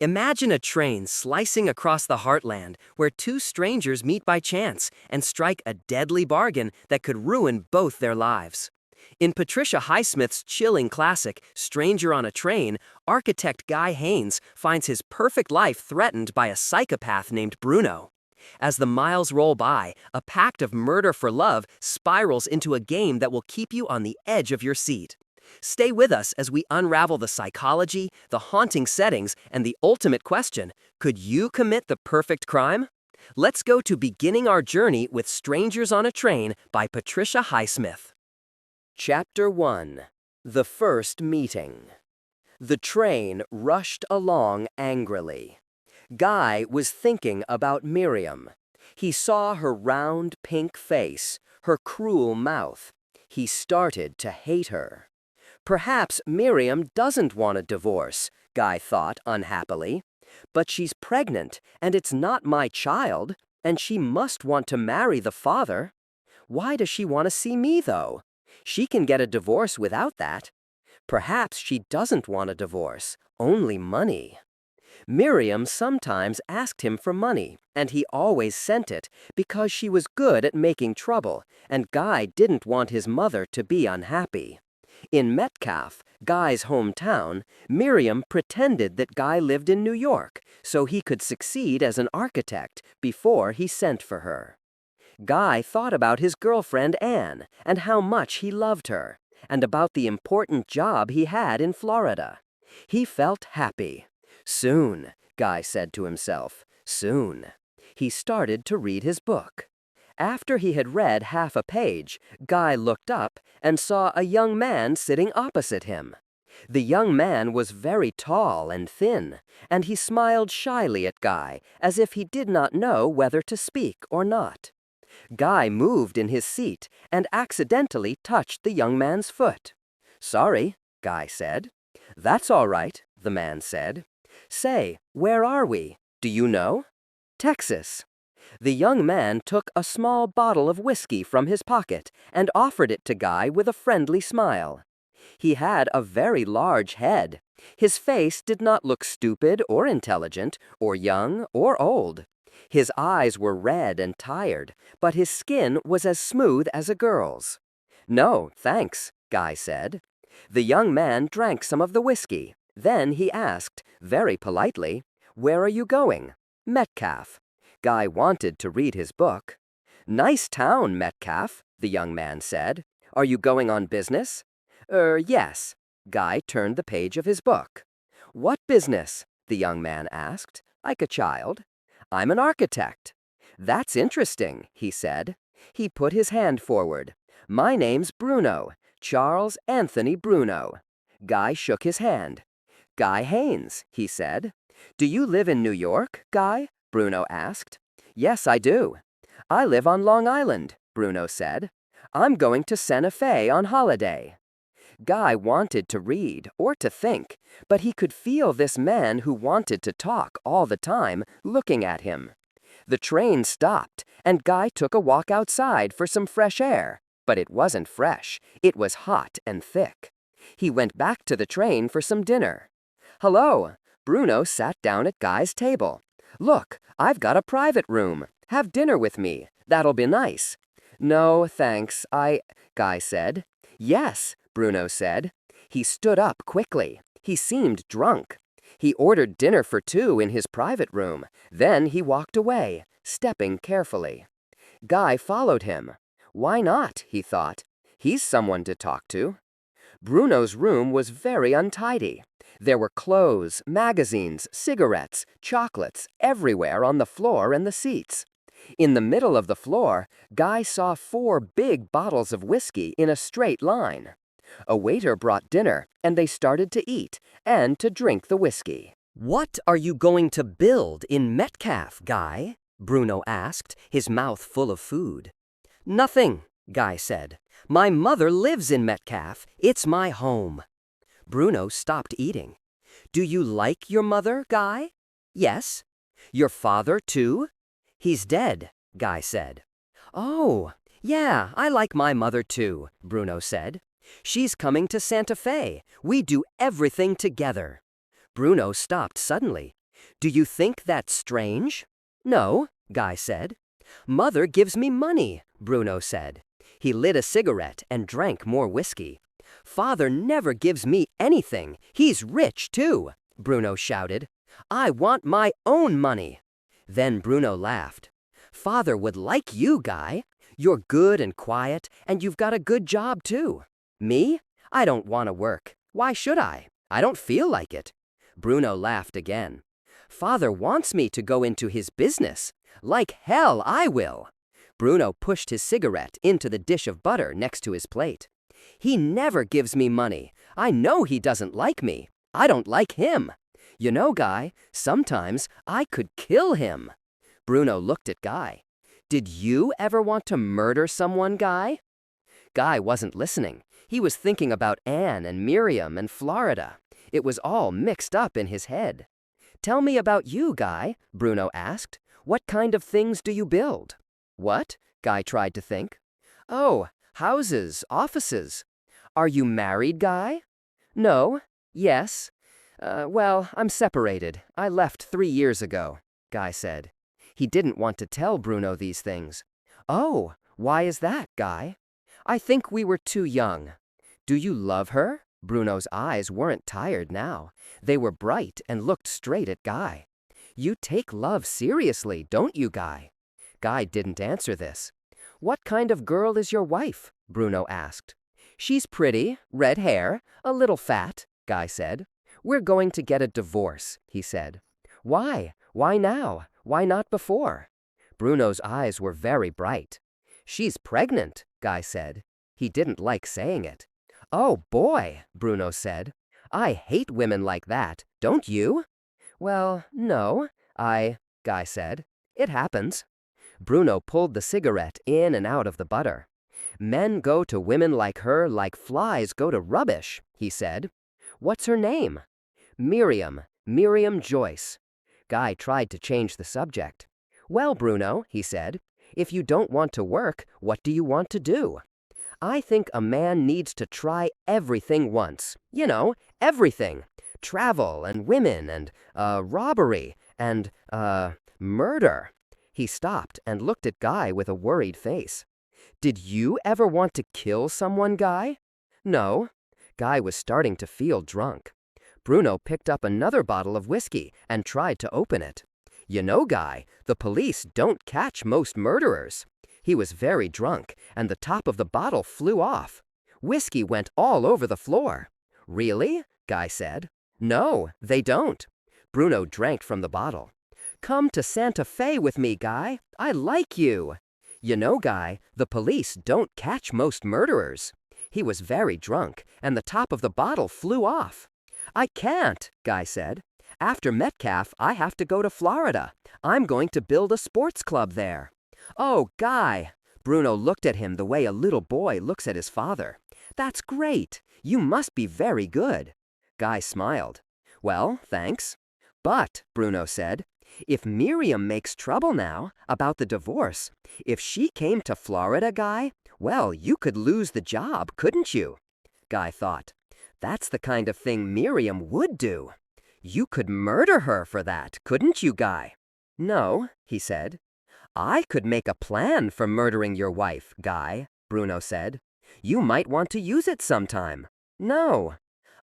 Imagine a train slicing across the heartland where two strangers meet by chance and strike a deadly bargain that could ruin both their lives. In Patricia Highsmith's chilling classic, Stranger on a Train, architect Guy Haynes finds his perfect life threatened by a psychopath named Bruno. As the miles roll by, a pact of murder for love spirals into a game that will keep you on the edge of your seat. Stay with us as we unravel the psychology, the haunting settings, and the ultimate question: could you commit the perfect crime? Let's go to beginning our journey with Strangers on a Train by Patricia Highsmith. Chapter 1: The First Meeting. The train rushed along angrily. Guy was thinking about Miriam. He saw her round pink face, her cruel mouth. He started to hate her. Perhaps Miriam doesn't want a divorce, Guy thought unhappily. But she's pregnant, and it's not my child, and she must want to marry the father. Why does she want to see me, though? She can get a divorce without that. Perhaps she doesn't want a divorce, only money. Miriam sometimes asked him for money, and he always sent it because she was good at making trouble, and Guy didn't want his mother to be unhappy. In Metcalf, Guy's hometown, Miriam pretended that Guy lived in New York so he could succeed as an architect before he sent for her. Guy thought about his girlfriend Anne and how much he loved her, and about the important job he had in Florida. He felt happy. Soon, Guy said to himself, soon. He started to read his book. After he had read half a page, Guy looked up and saw a young man sitting opposite him. The young man was very tall and thin, and he smiled shyly at Guy as if he did not know whether to speak or not. Guy moved in his seat and accidentally touched the young man's foot. "Sorry," Guy said. "That's all right," the man said. "Say, where are we? Do you know?" "Texas." The young man took a small bottle of whiskey from his pocket and offered it to Guy with a friendly smile. He had a very large head. His face did not look stupid or intelligent, or young or old. His eyes were red and tired, but his skin was as smooth as a girl's. "No, thanks," Guy said. The young man drank some of the whiskey. Then he asked, very politely, "Where are you going?" "Metcalf." Guy wanted to read his book. "Nice town, Metcalf," the young man said. "Are you going on business?" Yes." Guy turned the page of his book. "What business?" the young man asked, like a child. "I'm an architect." "That's interesting," he said. He put his hand forward. "My name's Bruno, Charles Anthony Bruno." Guy shook his hand. "Guy Haynes," he said. "Do you live in New York, Guy?" Bruno asked. "Yes, I do." "I live on Long Island," Bruno said. "I'm going to Santa Fe on holiday." Guy wanted to read or to think, but he could feel this man who wanted to talk all the time looking at him. The train stopped, and Guy took a walk outside for some fresh air, but it wasn't fresh. It was hot and thick. He went back to the train for some dinner. "Hello." Bruno sat down at Guy's table. "Look, I've got a private room. Have dinner with me. That'll be nice." "No, thanks, Guy said. "Yes," Bruno said. He stood up quickly. He seemed drunk. He ordered dinner for two in his private room. Then he walked away, stepping carefully. Guy followed him. Why not, he thought. He's someone to talk to. Bruno's room was very untidy. There were clothes, magazines, cigarettes, chocolates everywhere on the floor and the seats. In the middle of the floor, Guy saw 4 big bottles of whiskey in a straight line. A waiter brought dinner, and they started to eat and to drink the whiskey. "What are you going to build in Metcalf, Guy?" Bruno asked, his mouth full of food. "Nothing," Guy said. "My mother lives in Metcalf. It's my home." Bruno stopped eating. "Do you like your mother, Guy?" "Yes." "Your father, too?" "He's dead," Guy said. "Oh, yeah, I like my mother too," Bruno said. "She's coming to Santa Fe. We do everything together." Bruno stopped suddenly. Do you think that's strange? No, Guy said. Mother gives me money, Bruno said. He lit a cigarette and drank more whiskey. Father never gives me anything. He's rich, too, Bruno shouted. I want my own money. Then Bruno laughed. Father would like you, Guy. You're good and quiet, and you've got a good job, too. Me? I don't want to work. Why should I? I don't feel like it. Bruno laughed again. Father wants me to go into his business. Like hell I will. Bruno pushed his cigarette into the dish of butter next to his plate. He never gives me money. I know he doesn't like me. I don't like him. You know, Guy, sometimes I could kill him. Bruno looked at Guy. Did you ever want to murder someone, Guy? Guy wasn't listening. He was thinking about Anne and Miriam and Florida. It was all mixed up in his head. Tell me about you, Guy, Bruno asked. What kind of things do you build? What? Guy tried to think. Oh, houses, offices. Are you married, Guy? No. Yes. Well, I'm separated. I left 3 years ago, Guy said. He didn't want to tell Bruno these things. Oh, why is that, Guy? I think we were too young. Do you love her? Bruno's eyes weren't tired now. They were bright and looked straight at Guy. You take love seriously, don't you, Guy? Guy didn't answer this. What kind of girl is your wife? Bruno asked. She's pretty, red hair, a little fat, Guy said. We're going to get a divorce, he said. Why? Why now? Why not before? Bruno's eyes were very bright. She's pregnant, Guy said. He didn't like saying it. Oh boy, Bruno said. I hate women like that, don't you? Well, no, Guy said. It happens. Bruno pulled the cigarette in and out of the butter. Men go to women like her like flies go to rubbish, he said. What's her name? Miriam Joyce. Guy tried to change the subject. Well, Bruno, he said, if you don't want to work, what do you want to do? I think a man needs to try everything once. You know, everything. Travel and women and, robbery and, murder. He stopped and looked at Guy with a worried face. Did you ever want to kill someone, Guy? No. Guy was starting to feel drunk. Bruno picked up another bottle of whiskey and tried to open it. You know, Guy, the police don't catch most murderers. He was very drunk, and the top of the bottle flew off. Whiskey went all over the floor. Really? Guy said. No, they don't. Bruno drank from the bottle. Come to Santa Fe with me, Guy. I like you. You know, Guy, the police don't catch most murderers. He was very drunk, and the top of the bottle flew off. I can't, Guy said. After Metcalf, I have to go to Florida. I'm going to build a sports club there. Oh, Guy! Bruno looked at him the way a little boy looks at his father. That's great. You must be very good. Guy smiled. Well, thanks. But, Bruno said, if Miriam makes trouble now about the divorce, if she came to Florida, Guy, well, you could lose the job, couldn't you? Guy thought. That's the kind of thing Miriam would do. You could murder her for that, couldn't you, Guy? No, he said. I could make a plan for murdering your wife, Guy, Bruno said. You might want to use it sometime. No.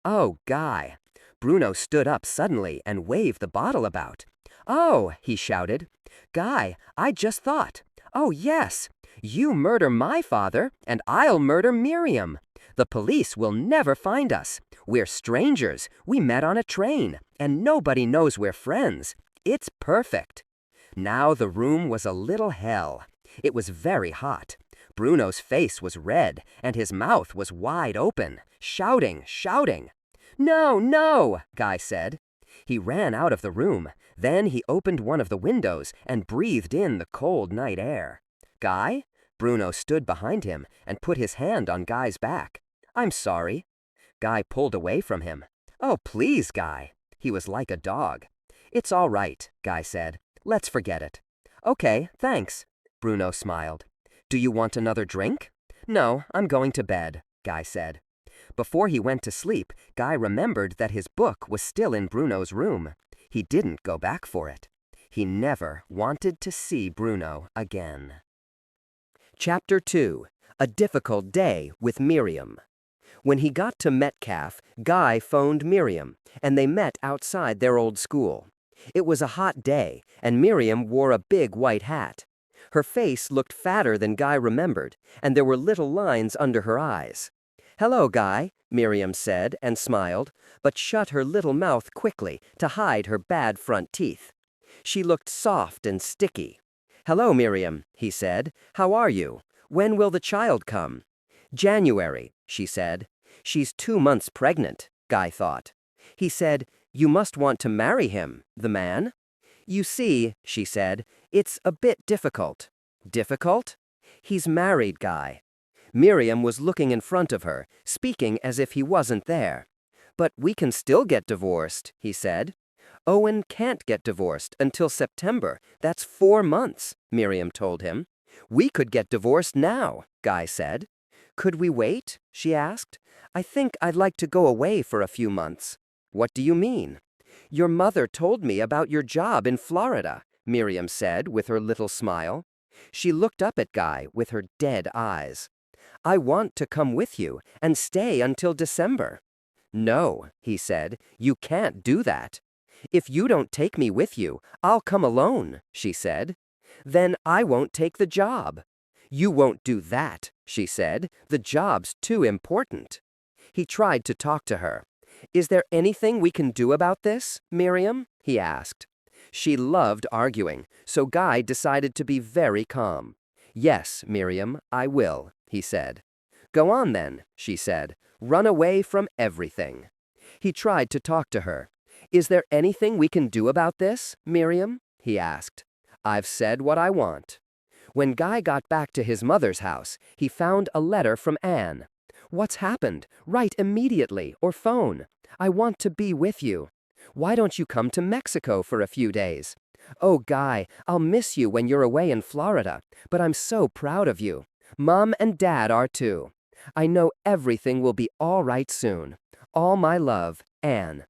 Oh, Guy. Bruno stood up suddenly and waved the bottle about. Oh, he shouted. Guy, I just thought. Oh, yes. You murder my father, and I'll murder Miriam. The police will never find us. We're strangers. We met on a train, and nobody knows we're friends. It's perfect. Now the room was a little hell. It was very hot. Bruno's face was red, and his mouth was wide open, shouting. No, no, Guy said. He ran out of the room. Then he opened one of the windows and breathed in the cold night air. Guy? Bruno stood behind him and put his hand on Guy's back. I'm sorry. Guy pulled away from him. Oh, please, Guy. He was like a dog. It's all right, Guy said. Let's forget it. Okay, thanks. Bruno smiled. Do you want another drink? No, I'm going to bed, Guy said. Before he went to sleep, Guy remembered that his book was still in Bruno's room. He didn't go back for it. He never wanted to see Bruno again. Chapter 2. A Difficult Day with Miriam. When he got to Metcalf, Guy phoned Miriam, and they met outside their old school. It was a hot day, and Miriam wore a big white hat. Her face looked fatter than Guy remembered, and there were little lines under her eyes. "Hello, Guy," Miriam said and smiled, but shut her little mouth quickly to hide her bad front teeth. She looked soft and sticky. "Hello, Miriam," he said. "How are you? When will the child come?" "January," she said. "She's 2 months pregnant," Guy thought. He said, "You must want to marry him, the man." "You see," she said, "it's a bit difficult." "Difficult?" "He's married, Guy." Miriam was looking in front of her, speaking as if he wasn't there. "But we can still get divorced," he said. "Owen can't get divorced until September. That's 4 months," Miriam told him. "We could get divorced now," Guy said. "Could we wait?" she asked. "I think I'd like to go away for a few months." "What do you mean?" "Your mother told me about your job in Florida," Miriam said with her little smile. She looked up at Guy with her dead eyes. "I want to come with you and stay until December." "No," he said, "you can't do that." "If you don't take me with you, I'll come alone," she said. "Then I won't take the job." "You won't do that," she said. "The job's too important." He tried to talk to her. "Is there anything we can do about this, Miriam?" he asked. She loved arguing, so Guy decided to be very calm. "Yes, Miriam, I will," he said. "Go on then," she said. "Run away from everything." He tried to talk to her. "Is there anything we can do about this, Miriam?" he asked. "I've said what I want." When Guy got back to his mother's house, he found a letter from Anne. "What's happened? Write immediately or phone. I want to be with you. Why don't you come to Mexico for a few days? Oh, Guy, I'll miss you when you're away in Florida, but I'm so proud of you. Mom and Dad are too. I know everything will be all right soon. All my love, Anne."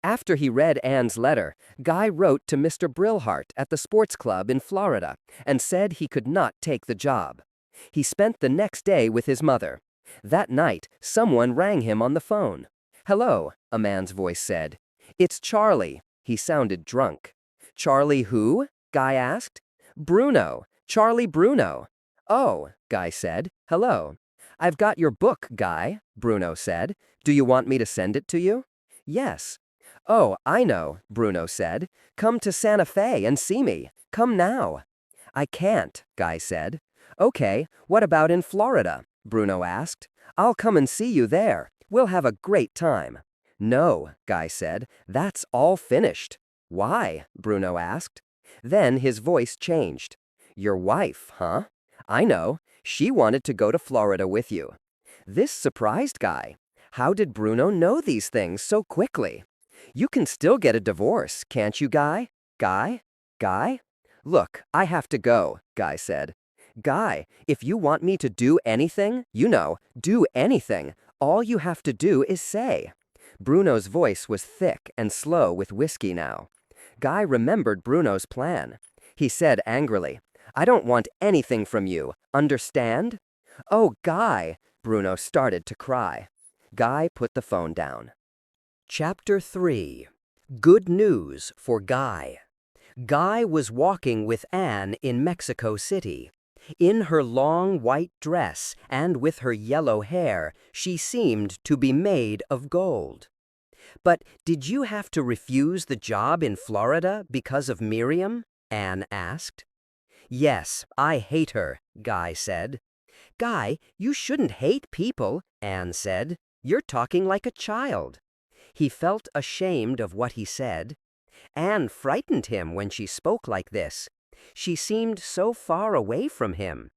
After he read Anne's letter, Guy wrote to Mr. Brillhart at the sports club in Florida and said he could not take the job. He spent the next day with his mother. That night, someone rang him on the phone. "Hello," a man's voice said. "It's Charlie." He sounded drunk. "Charlie who?" Guy asked. "Bruno. Charlie Bruno." "Oh," Guy said. "Hello." "I've got your book, Guy," Bruno said. "Do you want me to send it to you?" "Yes." "Oh, I know," Bruno said. "Come to Santa Fe and see me. Come now." "I can't," Guy said. "Okay, what about in Florida?" Bruno asked. "I'll come and see you there. We'll have a great time." "No," Guy said. "That's all finished." "Why?" Bruno asked. Then his voice changed. "Your wife, huh? I know. She wanted to go to Florida with you." This surprised Guy. How did Bruno know these things so quickly? "You can still get a divorce, can't you, Guy? Guy? Guy?" "Look, I have to go," Guy said. "Guy, if you want me to do anything, do anything, all you have to do is say." Bruno's voice was thick and slow with whiskey now. Guy remembered Bruno's plan. He said angrily, "I don't want anything from you, understand?" "Oh, Guy!" Bruno started to cry. Guy put the phone down. Chapter 3. Good News for Guy. Guy was walking with Anne in Mexico City. In her long white dress and with her yellow hair, she seemed to be made of gold. "But did you have to refuse the job in Florida because of Miriam?" Anne asked. "Yes, I hate her," Guy said. "Guy, you shouldn't hate people," Anne said. "You're talking like a child." He felt ashamed of what he said. Anne frightened him when she spoke like this. She seemed so far away from him.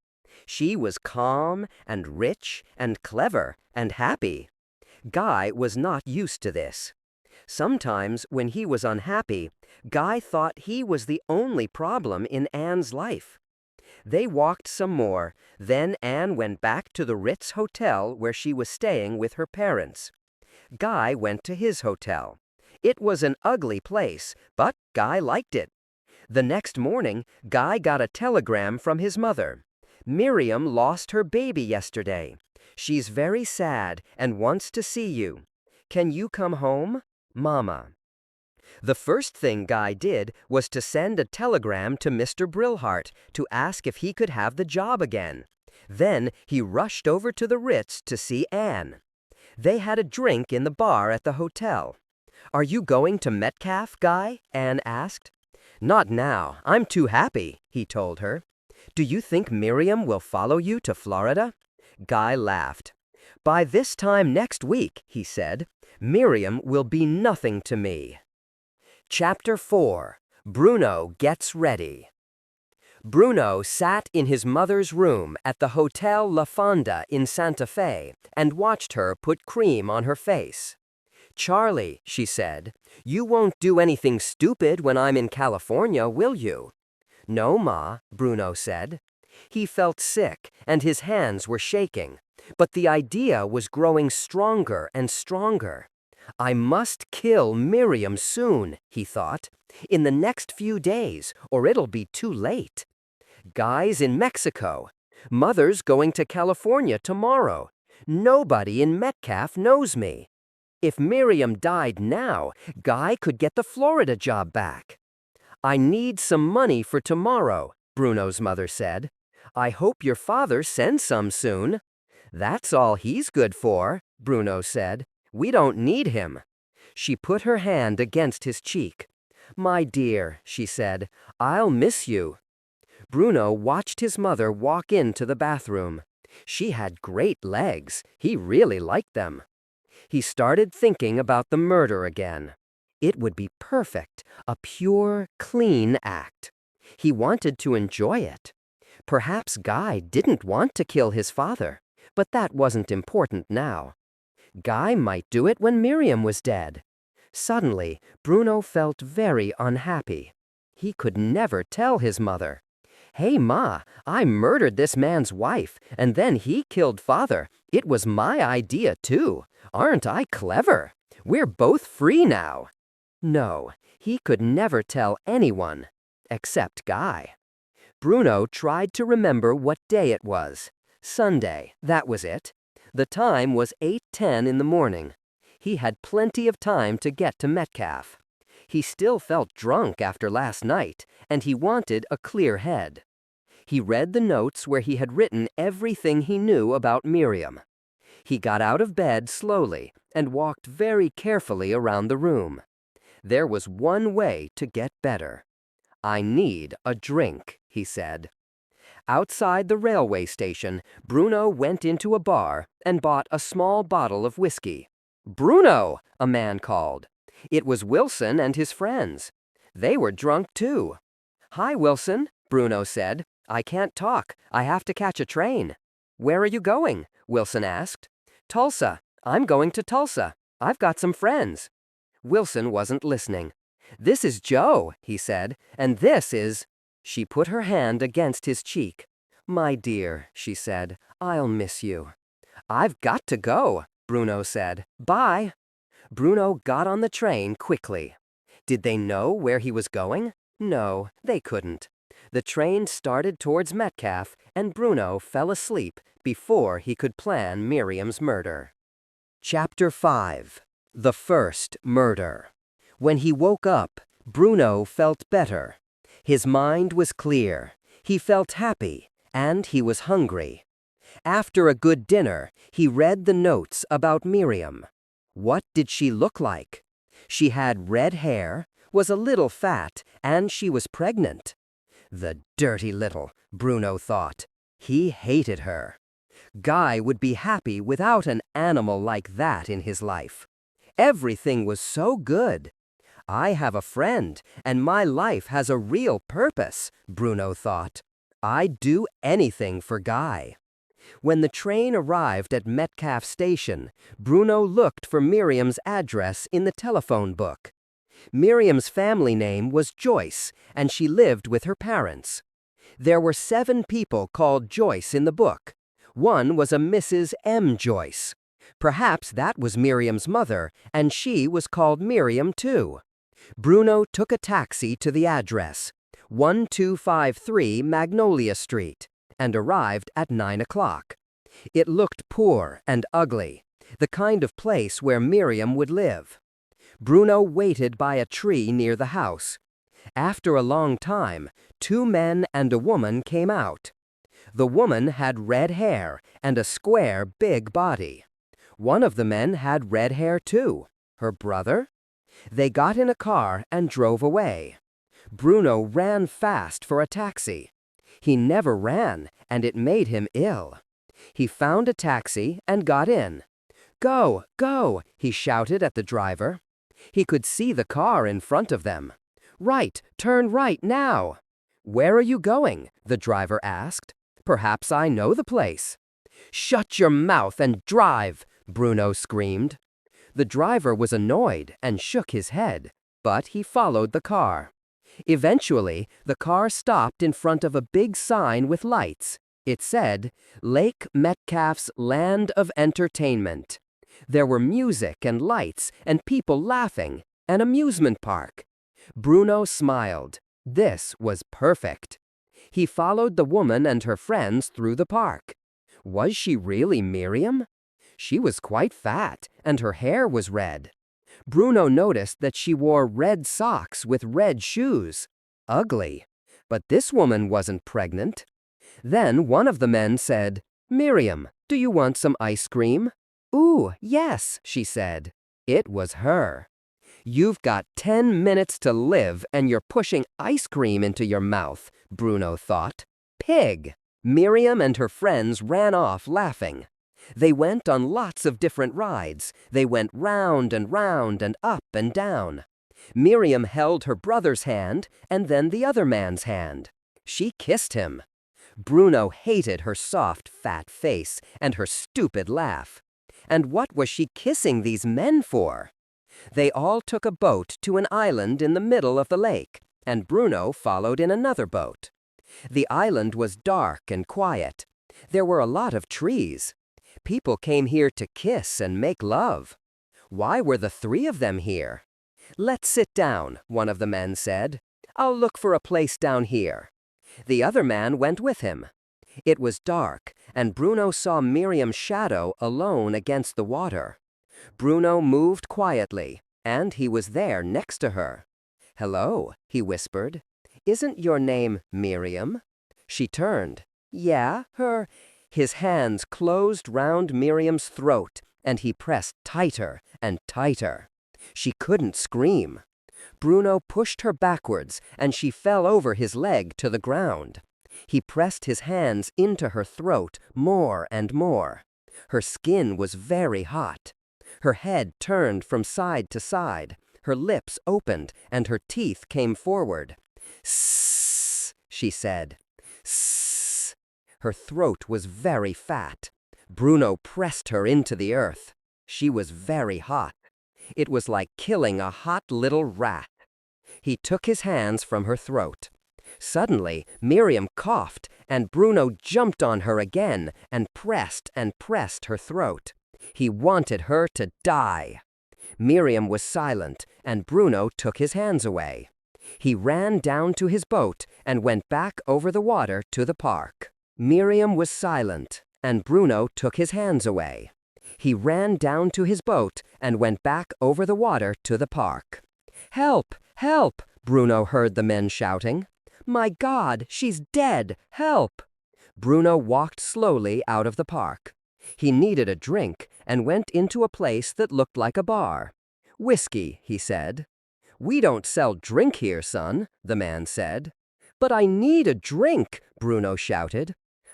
She was calm and rich and clever and happy. Guy was not used to this. Sometimes, when he was unhappy, Guy thought he was the only problem in Anne's life. They walked some more, then Anne went back to the Ritz Hotel where she was staying with her parents. Guy went to his hotel. It was an ugly place, but Guy liked it. The next morning, Guy got a telegram from his mother. Miriam lost her baby yesterday. She's very sad and wants to see you. Can you come home? Mama. The first thing Guy did was to send a telegram to Mr. Brillhart to ask if he could have the job again. Then he rushed over to the Ritz to see Anne. They had a drink in the bar at the hotel. Are you going to Metcalf, Guy? Anne asked. Not now. I'm too happy, he told her. Do you think Miriam will follow you to Florida? Guy laughed. By this time next week, he said, Miriam will be nothing to me. Chapter 4. Bruno Gets Ready. Bruno sat in his mother's room at the Hotel La Fonda in Santa Fe and watched her put cream on her face. Charlie, she said, you won't do anything stupid when I'm in California, will you? No, Ma, Bruno said. He felt sick and his hands were shaking, but the idea was growing stronger and stronger. I must kill Miriam soon, he thought, in the next few days, or it'll be too late. Guy's in Mexico. Mother's going to California tomorrow. Nobody in Metcalf knows me. If Miriam died now, Guy could get the Florida job back. I need some money for tomorrow, Bruno's mother said. I hope your father sends some soon. That's all he's good for, Bruno said. We don't need him. She put her hand against his cheek. My dear, she said, I'll miss you. Bruno watched his mother walk into the bathroom. She had great legs. He really liked them. He started thinking about the murder again. It would be perfect, a pure, clean act. He wanted to enjoy it. Perhaps Guy didn't want to kill his father, but that wasn't important now. Guy might do it when Miriam was dead. Suddenly, Bruno felt very unhappy. He could never tell his mother. Hey, Ma, I murdered this man's wife, and then he killed father. It was my idea, too. Aren't I clever? We're both free now. No, he could never tell anyone, except Guy. Bruno tried to remember what day it was. Sunday, that was it. The time was 8:10 in the morning. He had plenty of time to get to Metcalf. He still felt drunk after last night, and he wanted a clear head. He read the notes where he had written everything he knew about Miriam. He got out of bed slowly and walked very carefully around the room. There was one way to get better. I need a drink, he said. Outside the railway station, Bruno went into a bar and bought a small bottle of whiskey. Bruno, a man called. It was Wilson and his friends. They were drunk too. Hi, Wilson, Bruno said. I can't talk. I have to catch a train. Where are you going? Wilson asked. Tulsa. I'm going to Tulsa. I've got some friends. Wilson wasn't listening. This is Joe, he said, and this is... She put her hand against his cheek. My dear, she said, I'll miss you. I've got to go, Bruno said. Bye. Bruno got on the train quickly. Did they know where he was going? No, they couldn't. The train started towards Metcalf, and Bruno fell asleep before he could plan Miriam's murder. Chapter 5. The First Murder. When he woke up, Bruno felt better. His mind was clear, he felt happy, and he was hungry. After a good dinner, he read the notes about Miriam. What did she look like? She had red hair, was a little fat, and she was pregnant. The dirty little, Bruno thought. He hated her. Guy would be happy without an animal like that in his life. Everything was so good. I have a friend, and my life has a real purpose, Bruno thought. I'd do anything for Guy. When the train arrived at Metcalf Station, Bruno looked for Miriam's address in the telephone book. Miriam's family name was Joyce, and she lived with her parents. There were 7 people called Joyce in the book. One was a Mrs. M. Joyce. Perhaps that was Miriam's mother, and she was called Miriam too. Bruno took a taxi to the address, 1253 Magnolia Street, and arrived at 9 o'clock. It looked poor and ugly, the kind of place where Miriam would live. Bruno waited by a tree near the house. After a long time, 2 men and a woman came out. The woman had red hair and a square, big body. One of the men had red hair too. Her brother? They got in a car and drove away. Bruno ran fast for a taxi. He never ran, and it made him ill. He found a taxi and got in. "Go, go!" he shouted at the driver. He could see the car in front of them. "Right, turn right now." "Where are you going?" the driver asked. "Perhaps I know the place." "Shut your mouth and drive!" Bruno screamed. The driver was annoyed and shook his head, but he followed the car. Eventually, the car stopped in front of a big sign with lights. It said, "Lake Metcalfe's Land of Entertainment." There were music and lights and people laughing, an amusement park. Bruno smiled. This was perfect. He followed the woman and her friends through the park. Was she really Miriam? She was quite fat, and her hair was red. Bruno noticed that she wore red socks with red shoes. Ugly. But this woman wasn't pregnant. Then one of the men said, "Miriam, do you want some ice cream?" "Ooh, yes," she said. It was her. "You've got 10 minutes to live and you're pushing ice cream into your mouth," Bruno thought. Pig! Miriam and her friends ran off laughing. They went on lots of different rides. They went round and round and up and down. Miriam held her brother's hand and then the other man's hand. She kissed him. Bruno hated her soft, fat face and her stupid laugh. And what was she kissing these men for? They all took a boat to an island in the middle of the lake, and Bruno followed in another boat. The island was dark and quiet. There were a lot of trees. People came here to kiss and make love. Why were the 3 of them here? "Let's sit down," one of the men said. "I'll look for a place down here." The other man went with him. It was dark, and Bruno saw Miriam's shadow alone against the water. Bruno moved quietly, and he was there next to her. "Hello," he whispered. "Isn't your name Miriam?" She turned. "Yeah, her." His hands closed round Miriam's throat, and he pressed tighter and tighter. She couldn't scream. Bruno pushed her backwards, and she fell over his leg to the ground. He pressed his hands into her throat more and more. Her skin was very hot. Her head turned from side to side. Her lips opened, and her teeth came forward. "Sss," she said. "Sss." Her throat was very fat. Bruno pressed her into the earth. She was very hot. It was like killing a hot little rat. He took his hands from her throat. Suddenly, Miriam coughed, and Bruno jumped on her again and pressed her throat. He wanted her to die. Miriam was silent, and Bruno took his hands away. He ran down to his boat and went back over the water to the park. Miriam was silent, and Bruno took his hands away. He ran down to his boat and went back over the water to the park. "Help! Help!" Bruno heard the men shouting. "My God, she's dead! Help!" Bruno walked slowly out of the park. He needed a drink and went into a place that looked like a bar. "Whiskey," he said. "We don't sell drink here, son," the man said. "But I need a drink," Bruno shouted.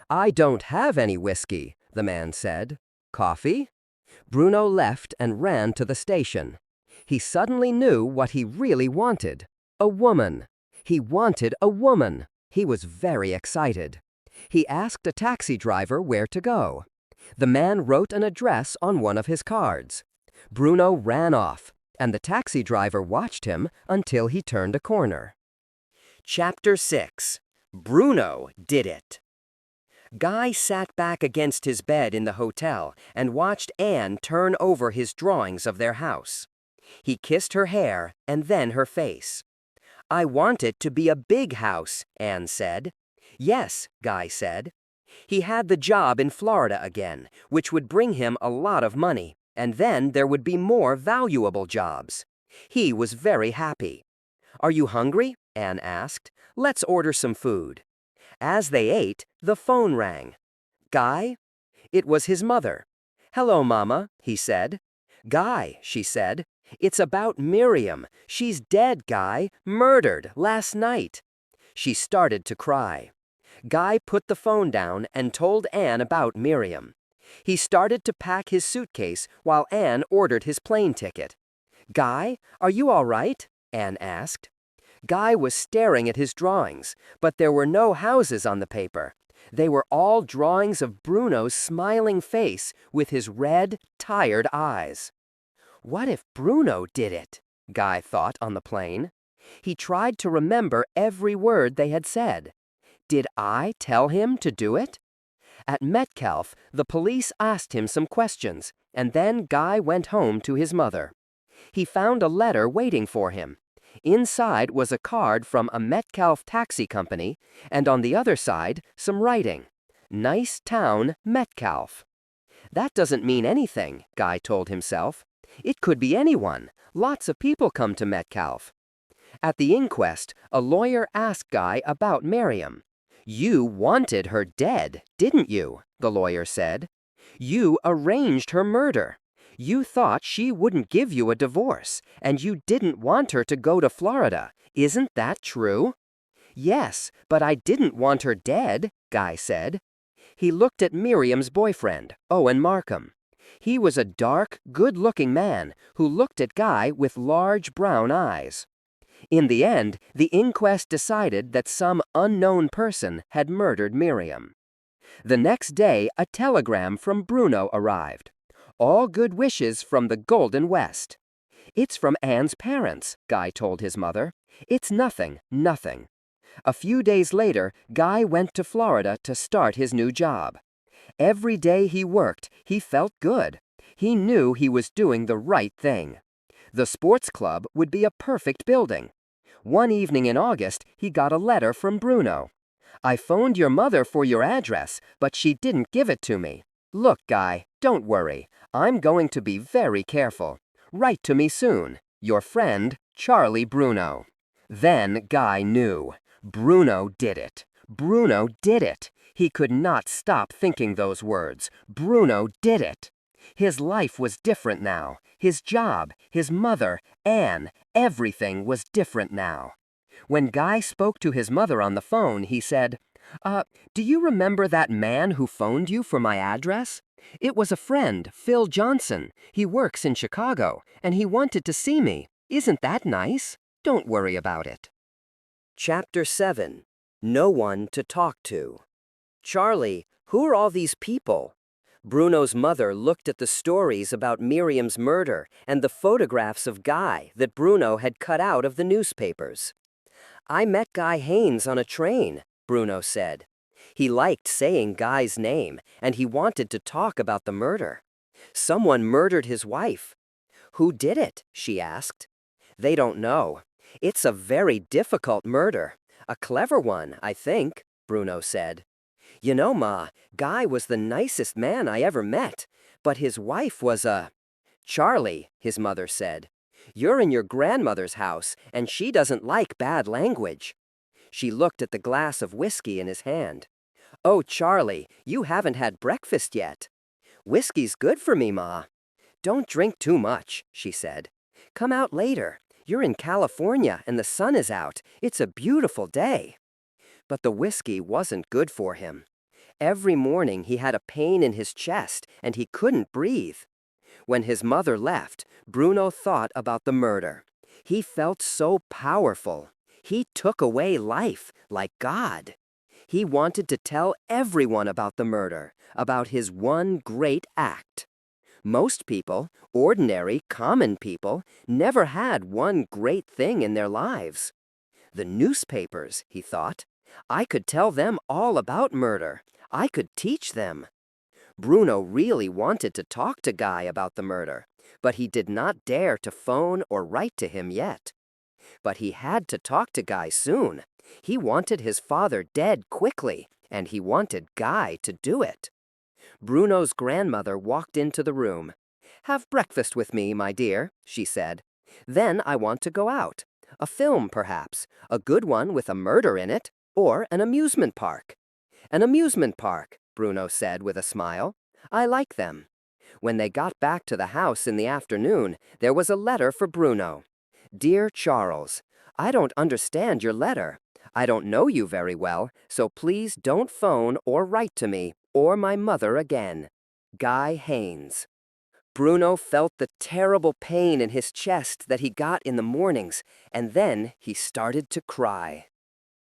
"I don't have any whiskey," the man said. "Coffee?" Bruno left and ran to the station. He suddenly knew what he really wanted. A woman. He wanted a woman. He was very excited. He asked a taxi driver where to go. The man wrote an address on one of his cards. Bruno ran off, and the taxi driver watched him until he turned a corner. Chapter 6. Bruno Did It. Guy sat back against his bed in the hotel and watched Anne turn over his drawings of their house. He kissed her hair and then her face. "I want it to be a big house," Anne said. "Yes," Guy said. He had the job in Florida again, which would bring him a lot of money, and then there would be more valuable jobs. He was very happy. "Are you hungry?" Anne asked. "Let's order some food." As they ate, the phone rang. "Guy?" It was his mother. "Hello, Mama," he said. "Guy," she said, "it's about Miriam. She's dead, Guy. Murdered last night." She started to cry. Guy put the phone down and told Anne about Miriam. He started to pack his suitcase while Anne ordered his plane ticket. "Guy, are you all right?" Anne asked. Guy was staring at his drawings, but there were no houses on the paper. They were all drawings of Bruno's smiling face with his red, tired eyes. What if Bruno did it? Guy thought on the plane. He tried to remember every word they had said. Did I tell him to do it? At Metcalf, the police asked him some questions, and then Guy went home to his mother. He found a letter waiting for him. Inside was a card from a Metcalf taxi company, and on the other side, some writing. "Nice town, Metcalf." That doesn't mean anything, Guy told himself. It could be anyone. Lots of people come to Metcalf. At the inquest, a lawyer asked Guy about Miriam. "You wanted her dead, didn't you?" the lawyer said. "You arranged her murder. You thought she wouldn't give you a divorce, and you didn't want her to go to Florida. Isn't that true?" "Yes, but I didn't want her dead," Guy said. He looked at Miriam's boyfriend, Owen Markham. He was a dark, good-looking man who looked at Guy with large brown eyes. In the end, the inquest decided that some unknown person had murdered Miriam. The next day, a telegram from Bruno arrived. "All good wishes from the Golden West." "It's from Anne's parents," Guy told his mother. "It's nothing, nothing." A few days later, Guy went to Florida to start his new job. Every day he worked, he felt good. He knew he was doing the right thing. The sports club would be a perfect building. One evening in August, he got a letter from Bruno. "I phoned your mother for your address, but she didn't give it to me. Look, Guy, don't worry. I'm going to be very careful. Write to me soon. Your friend, Charlie Bruno." Then Guy knew. Bruno did it. Bruno did it. He could not stop thinking those words. Bruno did it. His life was different now. His job, his mother, Anne, everything was different now. When Guy spoke to his mother on the phone, he said, "Do you remember that man who phoned you for my address? It was a friend, Phil Johnson. He works in Chicago, and he wanted to see me. Isn't that nice? Don't worry about it." Chapter 7. No one to talk to. "Charlie, who are all these people?" Bruno's mother looked at the stories about Miriam's murder and the photographs of Guy that Bruno had cut out of the newspapers. "I met Guy Haynes on a train," Bruno said. He liked saying Guy's name, and he wanted to talk about the murder. "Someone murdered his wife." "Who did it?" she asked. "They don't know. It's a very difficult murder. A clever one, I think," Bruno said. "You know, Ma, Guy was the nicest man I ever met, but his wife was a—" "Charlie," his mother said, "you're in your grandmother's house, and she doesn't like bad language." She looked at the glass of whiskey in his hand. "Oh, Charlie, you haven't had breakfast yet." "Whiskey's good for me, Ma." "Don't drink too much," she said. "Come out later. You're in California and the sun is out. It's a beautiful day." But the whiskey wasn't good for him. Every morning he had a pain in his chest and he couldn't breathe. When his mother left, Bruno thought about the murder. He felt so powerful. He took away life, like God. He wanted to tell everyone about the murder, about his one great act. Most people, ordinary, common people, never had one great thing in their lives. The newspapers, he thought. I could tell them all about murder. I could teach them. Bruno really wanted to talk to Guy about the murder, but he did not dare to phone or write to him yet. But he had to talk to Guy soon. He wanted his father dead quickly, and he wanted Guy to do it. Bruno's grandmother walked into the room. "Have breakfast with me, my dear," she said. "Then I want to go out. A film, perhaps, a good one with a murder in it, or an amusement park." "An amusement park," Bruno said with a smile. "I like them." When they got back to the house in the afternoon, there was a letter for Bruno. "Dear Charles, I don't understand your letter. I don't know you very well, so please don't phone or write to me or my mother again. Guy Haines." Bruno felt the terrible pain in his chest that he got in the mornings, and then he started to cry.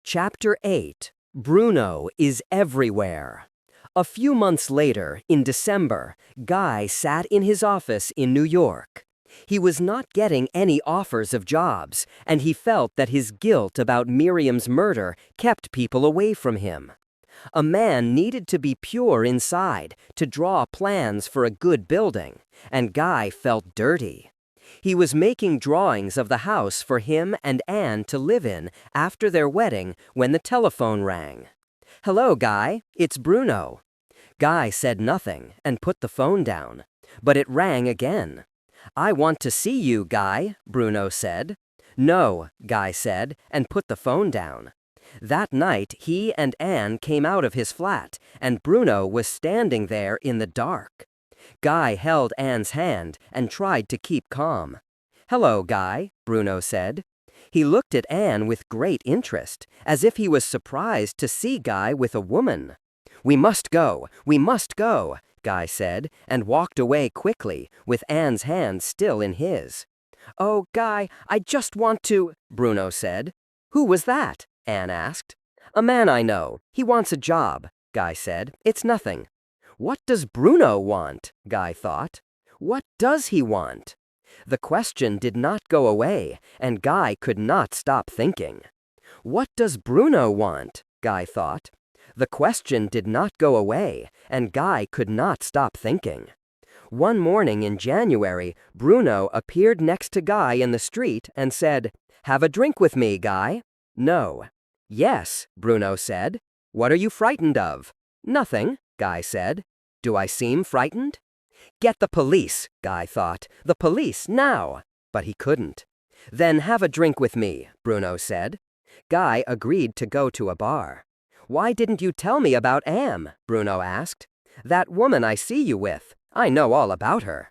Chapter 8. Bruno is everywhere. A few months later, in December, Guy sat in his office in New York. He was not getting any offers of jobs, and he felt that his guilt about Miriam's murder kept people away from him. A man needed to be pure inside to draw plans for a good building, and Guy felt dirty. He was making drawings of the house for him and Anne to live in after their wedding when the telephone rang. "Hello, Guy, it's Bruno." Guy said nothing and put the phone down, but it rang again. "I want to see you, Guy," Bruno said. "No," Guy said, and put the phone down. That night, he and Anne came out of his flat, and Bruno was standing there in the dark. Guy held Anne's hand and tried to keep calm. "Hello, Guy," Bruno said. He looked at Anne with great interest, as if he was surprised to see Guy with a woman. We must go, Guy said, and walked away quickly, with Anne's hand still in his. "Oh, Guy, I just want to," Bruno said. "Who was that?" Anne asked. "A man I know. He wants a job," Guy said. "It's nothing." What does Bruno want? Guy thought. What does he want? The question did not go away, and Guy could not stop thinking. What does Bruno want? Guy thought. The question did not go away, and Guy could not stop thinking. One morning in January, Bruno appeared next to Guy in the street and said, "Have a drink with me, Guy?" "No." "Yes," Bruno said. "What are you frightened of?" "Nothing," Guy said. "Do I seem frightened?" Get the police, Guy thought. The police, now! But he couldn't. Then have a drink with me, Bruno said. Guy agreed to go to a bar. Why didn't you tell me about Am? Bruno asked. That woman I see you with. I know all about her.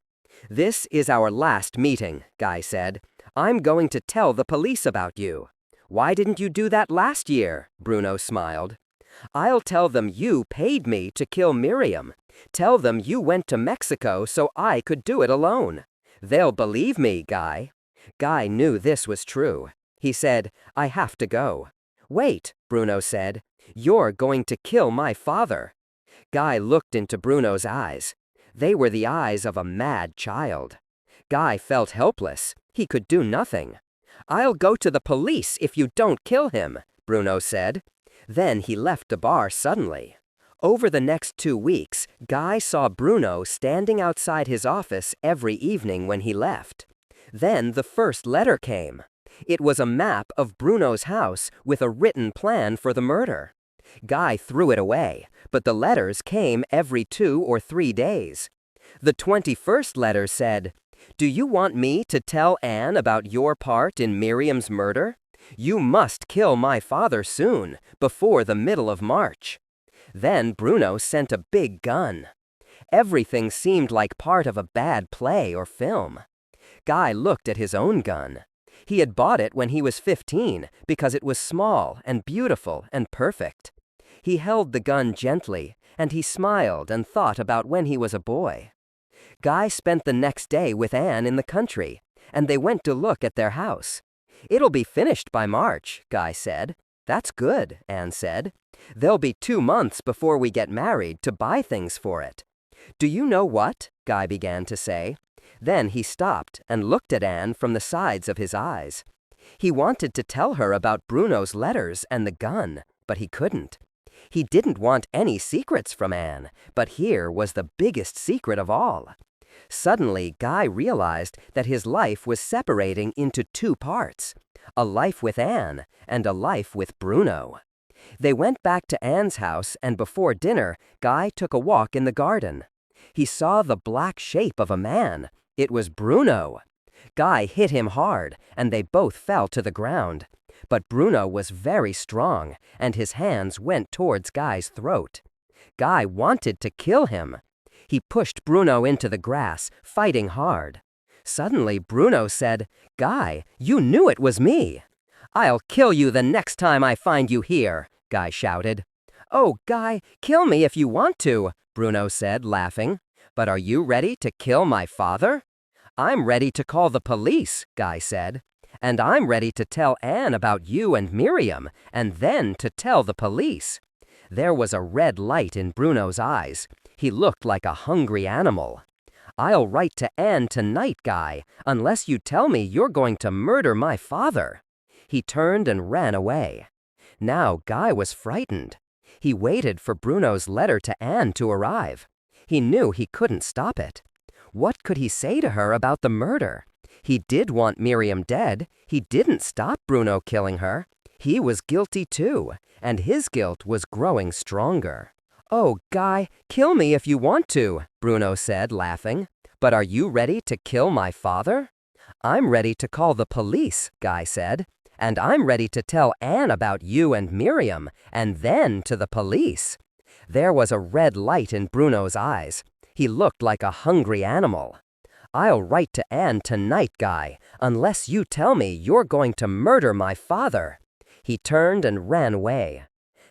This is our last meeting, Guy said. I'm going to tell the police about you. Why didn't you do that last year? Bruno smiled. I'll tell them you paid me to kill Miriam. Tell them you went to Mexico so I could do it alone. They'll believe me, Guy. Guy knew this was true. He said, I have to go. Wait, Bruno said. You're going to kill my father. Guy looked into Bruno's eyes. They were the eyes of a mad child. Guy felt helpless. He could do nothing. I'll go to the police if you don't kill him, Bruno said. Then he left the bar suddenly. Over the next 2 weeks, Guy saw Bruno standing outside his office every evening when he left. Then the first letter came. It was a map of Bruno's house with a written plan for the murder. Guy threw it away, but the letters came every 2 or 3 days. The 21st letter said, Do you want me to tell Anne about your part in Miriam's murder? You must kill my father soon, before the middle of March. Then Bruno sent a big gun. Everything seemed like part of a bad play or film. Guy looked at his own gun. He had bought it when he was 15 because it was small and beautiful and perfect. He held the gun gently, and he smiled and thought about when he was a boy. Guy spent the next day with Anne in the country, and they went to look at their house. It'll be finished by March, Guy said. That's good, Anne said. There'll be 2 months before we get married to buy things for it. Do you know what? Guy began to say. Then he stopped and looked at Anne from the sides of his eyes. He wanted to tell her about Bruno's letters and the gun, but he couldn't. He didn't want any secrets from Anne, but here was the biggest secret of all. Suddenly, Guy realized that his life was separating into two parts, a life with Anne and a life with Bruno. They went back to Anne's house, and before dinner, Guy took a walk in the garden. He saw the black shape of a man. It was Bruno. Guy hit him hard, and they both fell to the ground. But Bruno was very strong, and his hands went towards Guy's throat. Guy wanted to kill him. He pushed Bruno into the grass, fighting hard. Suddenly, Bruno said, "Guy, you knew it was me." "I'll kill you the next time I find you here," Guy shouted. "Oh, Guy, kill me if you want to," Bruno said, laughing. "But are you ready to kill my father?" "I'm ready to call the police," Guy said. "And I'm ready to tell Anne about you and Miriam, and then to tell the police." There was a red light in Bruno's eyes. He looked like a hungry animal. "I'll write to Anne tonight, Guy, unless you tell me you're going to murder my father." He turned and ran away. Now Guy was frightened. He waited for Bruno's letter to Anne to arrive. He knew he couldn't stop it. What could he say to her about the murder? He did want Miriam dead. He didn't stop Bruno killing her. He was guilty too, and his guilt was growing stronger. "Oh, Guy, kill me if you want to," Bruno said, laughing. "But are you ready to kill my father?" "I'm ready to call the police," Guy said. "And I'm ready to tell Anne about you and Miriam, and then to the police." There was a red light in Bruno's eyes. He looked like a hungry animal. "I'll write to Anne tonight, Guy, unless you tell me you're going to murder my father." He turned and ran away.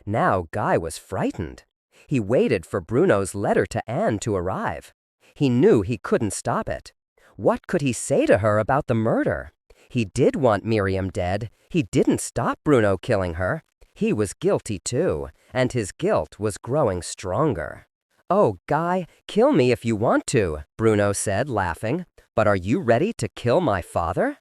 Now Guy was frightened. He waited for Bruno's letter to Anne to arrive. He knew he couldn't stop it. What could he say to her about the murder? He did want Miriam dead. He didn't stop Bruno killing her. He was guilty too, and his guilt was growing stronger. "Oh, Guy, kill me if you want to," Bruno said, laughing. "But are you ready to kill my father?"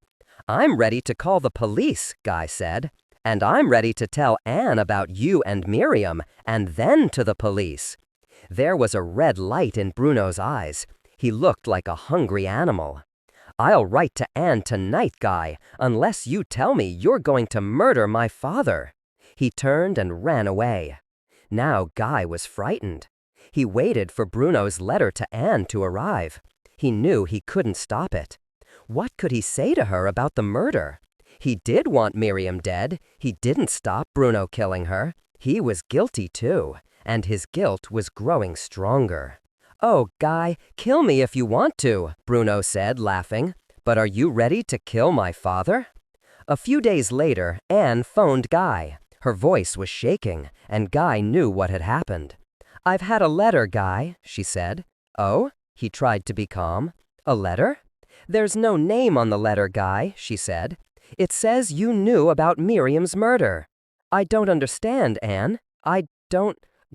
"I'm ready to call the police," Guy said. "And I'm ready to tell Anne about you and Miriam, and then to the police." There was a red light in Bruno's eyes. He looked like a hungry animal. "I'll write to Anne tonight, Guy, unless you tell me you're going to murder my father." He turned and ran away. Now Guy was frightened. He waited for Bruno's letter to Anne to arrive. He knew he couldn't stop it. What could he say to her about the murder? He did want Miriam dead. He didn't stop Bruno killing her. He was guilty too, and his guilt was growing stronger. "Oh, Guy, kill me if you want to," Bruno said, laughing. "But are you ready to kill my father?" A few days later, Anne phoned Guy. Her voice was shaking, and Guy knew what had happened. "I've had a letter, Guy," she said. "Oh?" He tried to be calm. "A letter?" "There's no name on the letter, Guy," she said. "It says you knew about Miriam's murder." "I don't understand, Anne.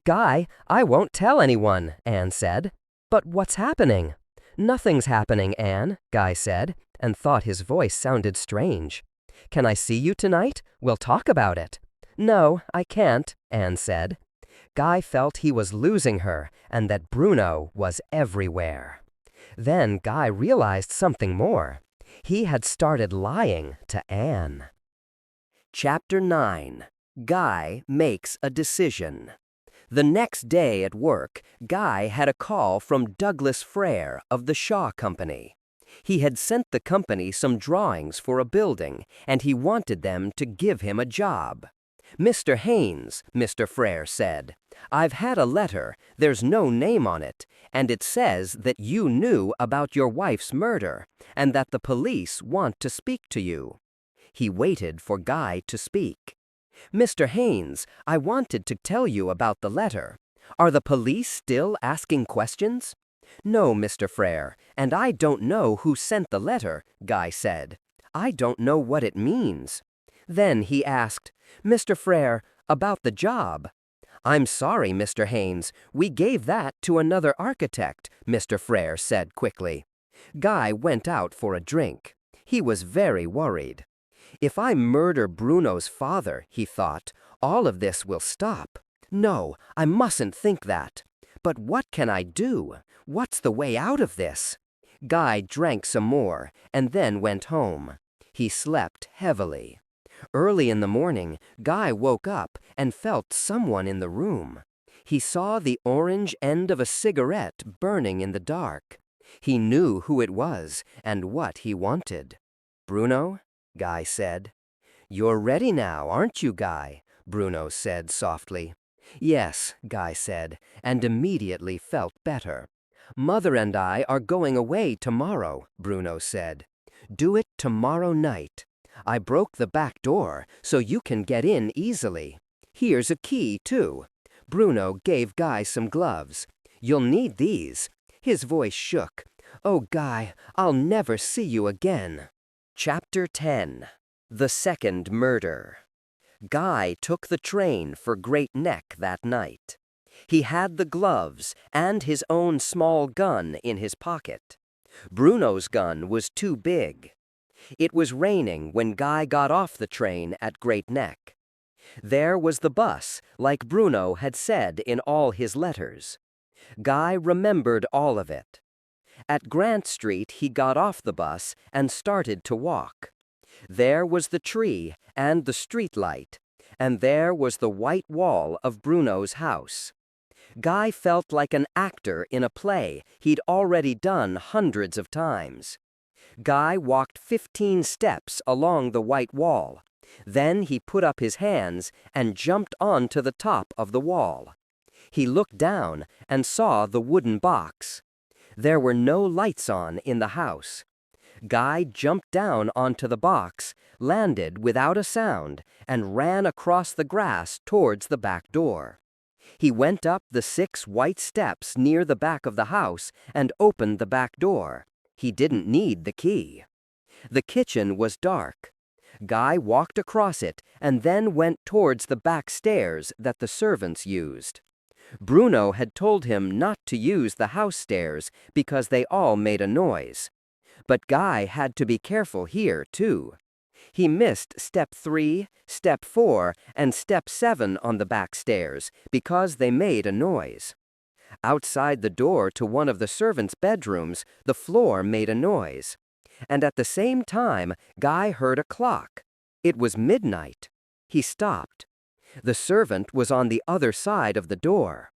Guy, I won't tell anyone," Anne said. "But what's happening?" "Nothing's happening, Anne," Guy said, and thought his voice sounded strange. "Can I see you tonight? We'll talk about it." "No, I can't," Anne said. Guy felt he was losing her and that Bruno was everywhere. Then Guy realized something more. He had started lying to Anne. Chapter 9. Guy Makes a Decision. The next day at work, Guy had a call from Douglas Frere of the Shaw Company. He had sent the company some drawings for a building, and he wanted them to give him a job. "Mr. Haynes," Mr. Frere said, "I've had a letter, there's no name on it, and it says that you knew about your wife's murder, and that the police want to speak to you." He waited for Guy to speak. "Mr. Haynes, I wanted to tell you about the letter. Are the police still asking questions?" "No, Mr. Frere, and I don't know who sent the letter," Guy said. "I don't know what it means." Then he asked, "Mr. Frere, about the job." "I'm sorry, Mr. Haynes, we gave that to another architect," Mr. Frere said quickly. Guy went out for a drink. He was very worried. If I murder Bruno's father, he thought, all of this will stop. No, I mustn't think that. But what can I do? What's the way out of this? Guy drank some more and then went home. He slept heavily. Early in the morning, Guy woke up and felt someone in the room. He saw the orange end of a cigarette burning in the dark. He knew who it was and what he wanted. "Bruno?" Guy said. "You're ready now, aren't you, Guy?" Bruno said softly. "Yes," Guy said, and immediately felt better. "Mother and I are going away tomorrow," Bruno said. "Do it tomorrow night. I broke the back door so you can get in easily. Here's a key, too." Bruno gave Guy some gloves. "You'll need these." His voice shook. "Oh, Guy, I'll never see you again." Chapter 10. The Second Murder. Guy took the train for Great Neck that night. He had the gloves and his own small gun in his pocket. Bruno's gun was too big. It was raining when Guy got off the train at Great Neck. There was the bus, like Bruno had said in all his letters. Guy remembered all of it. At Grant Street he got off the bus and started to walk. There was the tree and the street light, and there was the white wall of Bruno's house. Guy felt like an actor in a play he'd already done hundreds of times. Guy walked 15 steps along the white wall. Then he put up his hands and jumped onto the top of the wall. He looked down and saw the wooden box. There were no lights on in the house. Guy jumped down onto the box, landed without a sound, and ran across the grass towards the back door. He went up the 6 white steps near the back of the house and opened the back door. He didn't need the key. The kitchen was dark. Guy walked across it and then went towards the back stairs that the servants used. Bruno had told him not to use the house stairs because they all made a noise. But Guy had to be careful here, too. He missed step 3, step 4, and step 7 on the back stairs because they made a noise. Outside the door to one of the servants' bedrooms, the floor made a noise. And at the same time, Guy heard a clock. It was midnight. He stopped. The servant was on the other side of the door.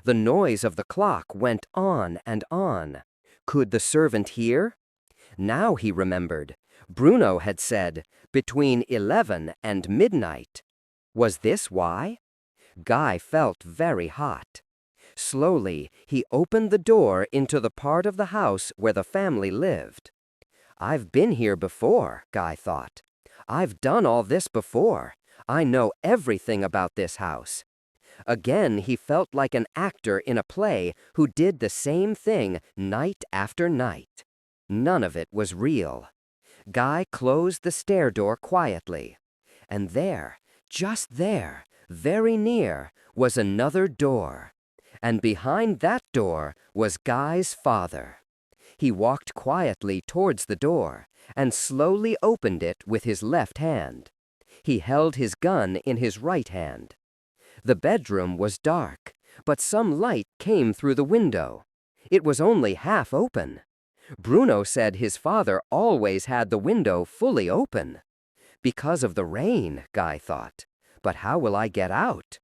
The noise of the clock went on and on. Could the servant hear? Now he remembered. Bruno had said, between 11 and midnight. Was this why? Guy felt very hot. Slowly, he opened the door into the part of the house where the family lived. "I've been here before," Guy thought. "I've done all this before. I know everything about this house." Again, he felt like an actor in a play who did the same thing night after night. None of it was real. Guy closed the stair door quietly. And there, just there, very near, was another door. And behind that door was Guy's father. He walked quietly towards the door and slowly opened it with his left hand. He held his gun in his right hand. The bedroom was dark, but some light came through the window. It was only half open. Bruno said his father always had the window fully open. Because of the rain, Guy thought. But how will I get out?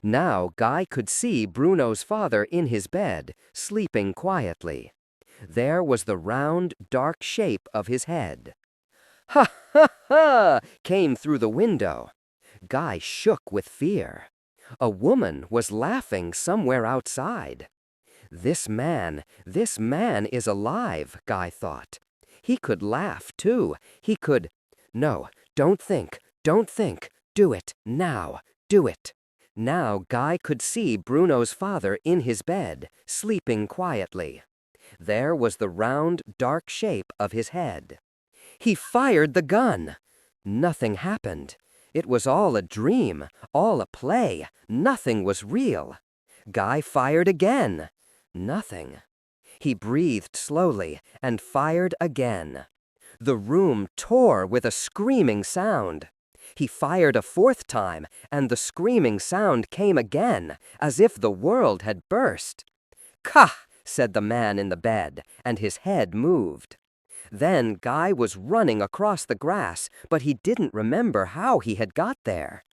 Now Guy could see Bruno's father in his bed, sleeping quietly. There was the round, dark shape of his head. "Ha, ha, ha!" came through the window. Guy shook with fear. A woman was laughing somewhere outside. This man is alive, Guy thought. He could laugh, too. He could... No, don't think, do it, now, do it. Now Guy could see Bruno's father in his bed, sleeping quietly. There was the round, dark shape of his head. He fired the gun. Nothing happened. It was all a dream, all a play. Nothing was real. Guy fired again. Nothing. He breathed slowly and fired again. The room tore with a screaming sound. He fired a fourth time, and the screaming sound came again, as if the world had burst. "Kah!" said the man in the bed, and his head moved. Then Guy was running across the grass, but he didn't remember how he had got there.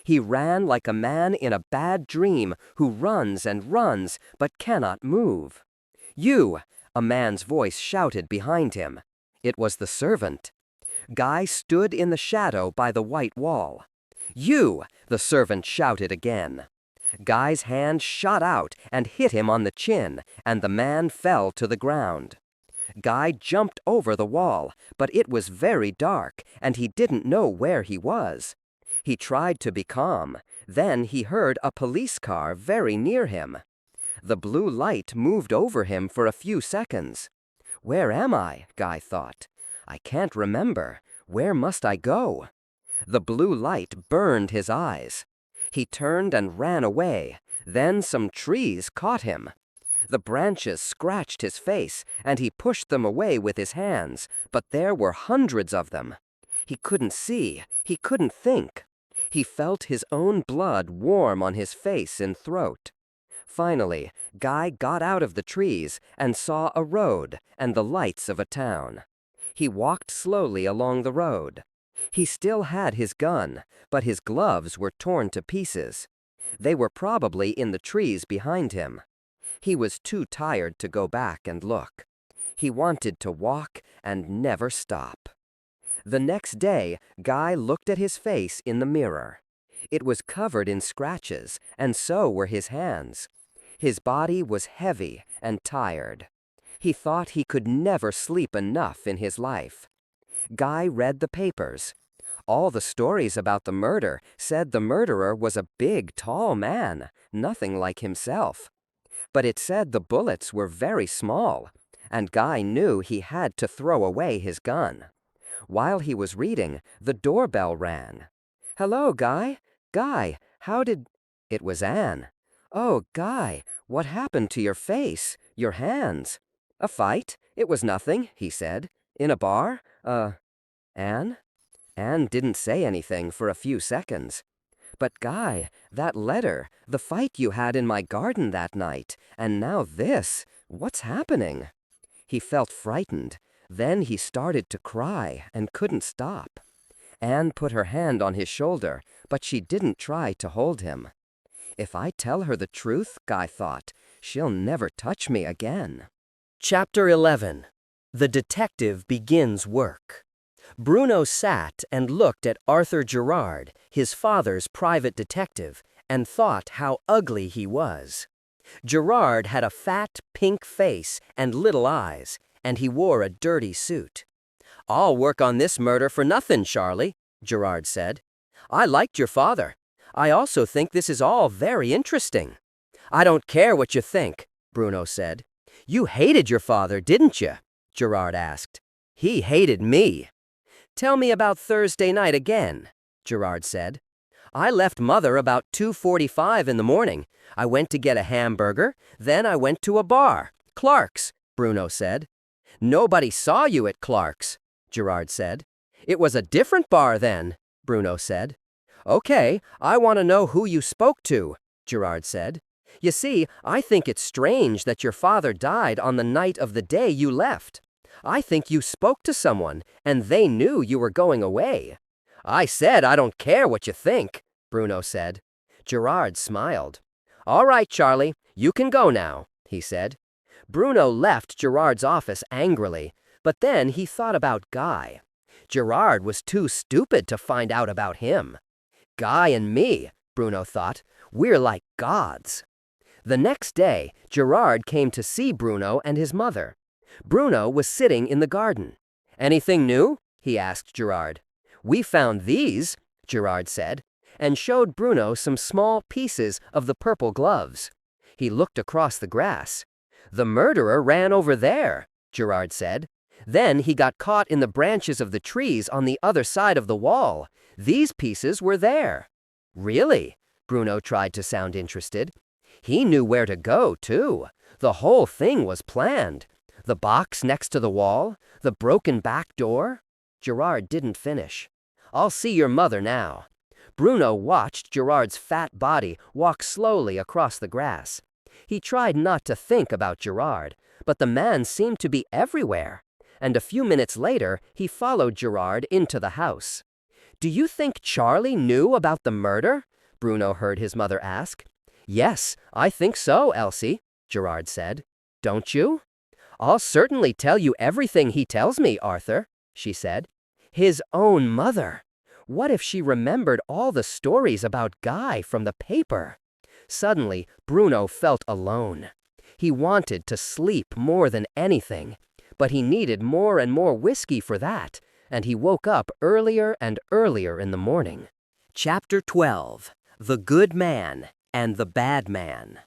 He ran like a man in a bad dream who runs and runs but cannot move. "You!" a man's voice shouted behind him. It was the servant. Guy stood in the shadow by the white wall. "You!" the servant shouted again. Guy's hand shot out and hit him on the chin, and the man fell to the ground. Guy jumped over the wall, but it was very dark, and he didn't know where he was. He tried to be calm. Then he heard a police car very near him. The blue light moved over him for a few seconds. "Where am I?" Guy thought. "I can't remember. Where must I go?" The blue light burned his eyes. He turned and ran away. Then some trees caught him. The branches scratched his face, and he pushed them away with his hands, but there were hundreds of them. He couldn't see. He couldn't think. He felt his own blood warm on his face and throat. Finally, Guy got out of the trees and saw a road and the lights of a town. He walked slowly along the road. He still had his gun, but his gloves were torn to pieces. They were probably in the trees behind him. He was too tired to go back and look. He wanted to walk and never stop. The next day, Guy looked at his face in the mirror. It was covered in scratches, and so were his hands. His body was heavy and tired. He thought he could never sleep enough in his life. Guy read the papers. All the stories about the murder said the murderer was a big, tall man, nothing like himself. But it said the bullets were very small, and Guy knew he had to throw away his gun. While he was reading, the doorbell rang. "Hello, Guy. Guy, how did—" It was Anne. "Oh, Guy, what happened to your face, your hands?" "A fight. It was nothing," he said. "In a bar? Anne?" Anne didn't say anything for a few seconds. "But Guy, that letter, the fight you had in my garden that night, and now this, what's happening?" He felt frightened. Then he started to cry and couldn't stop. Anne put her hand on his shoulder, but she didn't try to hold him. If I tell her the truth, Guy thought, she'll never touch me again. Chapter 11. The detective begins work. Bruno sat and looked at Arthur Gerard, his father's private detective, and thought how ugly he was. Gerard had a fat, pink face and little eyes, and he wore a dirty suit. "I'll work on this murder for nothing, Charlie," Gerard said. "I liked your father. I also think this is all very interesting." "I don't care what you think," Bruno said. "You hated your father, didn't you?" Gerard asked. "He hated me." "Tell me about Thursday night again," Gerard said. "I left Mother about 2:45 in the morning. I went to get a hamburger, then I went to a bar. Clark's," Bruno said. "Nobody saw you at Clark's," Gerard said. "It was a different bar then," Bruno said. "Okay, I want to know who you spoke to," Gerard said. "You see, I think it's strange that your father died on the night of the day you left. I think you spoke to someone, and they knew you were going away." "I said I don't care what you think," Bruno said. Gerard smiled. "All right, Charlie, you can go now," he said. Bruno left Gerard's office angrily, but then he thought about Guy. Gerard was too stupid to find out about him. Guy and me, Bruno thought, we're like gods. The next day, Gerard came to see Bruno and his mother. Bruno was sitting in the garden. "Anything new?" he asked Gerard. "We found these," Gerard said, and showed Bruno some small pieces of the purple gloves. He looked across the grass. "The murderer ran over there," Gerard said. "Then he got caught in the branches of the trees on the other side of the wall. These pieces were there." "Really?" Bruno tried to sound interested. "He knew where to go, too. The whole thing was planned. The box next to the wall? The broken back door? Gerard didn't finish. I'll see your mother now. Bruno watched Gerard's fat body walk slowly across the grass. He tried not to think about Gerard, but the man seemed to be everywhere, and a few minutes later he followed Gerard into the house. Do you think Charlie knew about the murder? Bruno heard his mother ask. Yes, I think so, Elsie, Gerard said. Don't you? I'll certainly tell you everything he tells me, Arthur, she said. His own mother. What if she remembered all the stories about Guy from the paper? Suddenly, Bruno felt alone. He wanted to sleep more than anything, but he needed more and more whiskey for that, and he woke up earlier and earlier in the morning. Chapter 12. The Good Man and the Bad Man.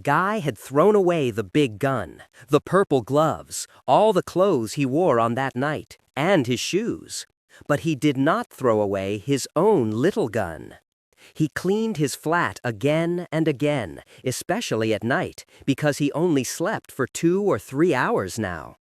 Guy had thrown away the big gun, the purple gloves, all the clothes he wore on that night, and his shoes. But he did not throw away his own little gun. He cleaned his flat again and again, especially at night, because he only slept for 2 or 3 hours now.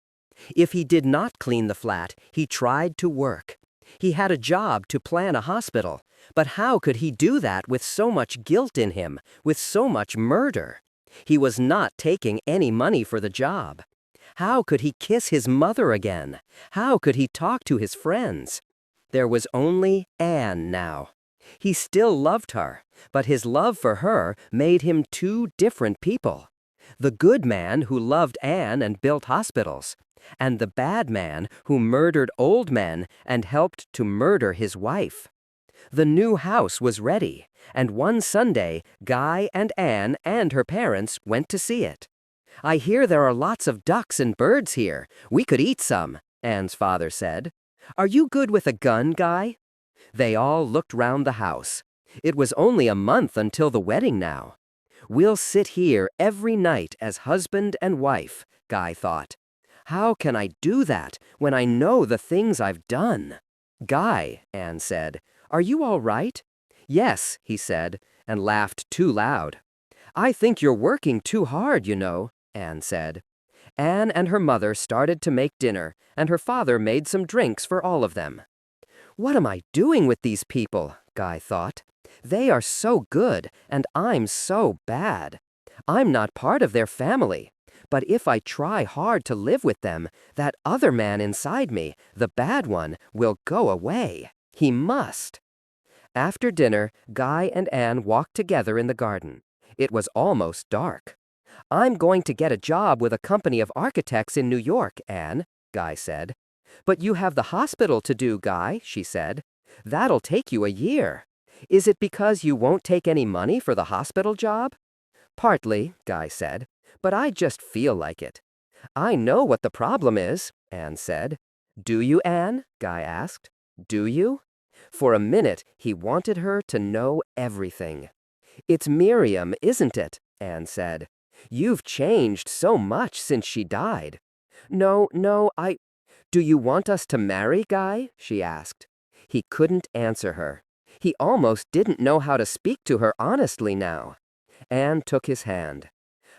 If he did not clean the flat, he tried to work. He had a job to plan a hospital, but how could he do that with so much guilt in him, with so much murder? He was not taking any money for the job. How could he kiss his mother again? How could he talk to his friends? There was only Anne now. He still loved her, but his love for her made him 2 different people. The good man who loved Anne and built hospitals, and the bad man who murdered old men and helped to murder his wife. The new house was ready, and one Sunday, Guy and Anne and her parents went to see it. I hear there are lots of ducks and birds here. We could eat some, Anne's father said. Are you good with a gun, Guy? They all looked round the house. It was only a month until the wedding now. We'll sit here every night as husband and wife, Guy thought. How can I do that when I know the things I've done? Guy, Anne said, are you all right? Yes, he said, and laughed too loud. I think you're working too hard, you know, Anne said. Anne and her mother started to make dinner, and her father made some drinks for all of them. What am I doing with these people? Guy thought. They are so good, and I'm so bad. I'm not part of their family. But if I try hard to live with them, that other man inside me, the bad one, will go away. He must. After dinner, Guy and Anne walked together in the garden. It was almost dark. I'm going to get a job with a company of architects in New York, Anne, Guy said. But you have the hospital to do, Guy, she said. That'll take you a year. Is it because you won't take any money for the hospital job? Partly, Guy said, but I just feel like it. I know what the problem is, Anne said. Do you, Anne? Guy asked. Do you? For a minute, he wanted her to know everything. It's Miriam, isn't it? Anne said. You've changed so much since she died. No, Do you want us to marry, Guy? She asked. He couldn't answer her. He almost didn't know how to speak to her honestly now. Anne took his hand.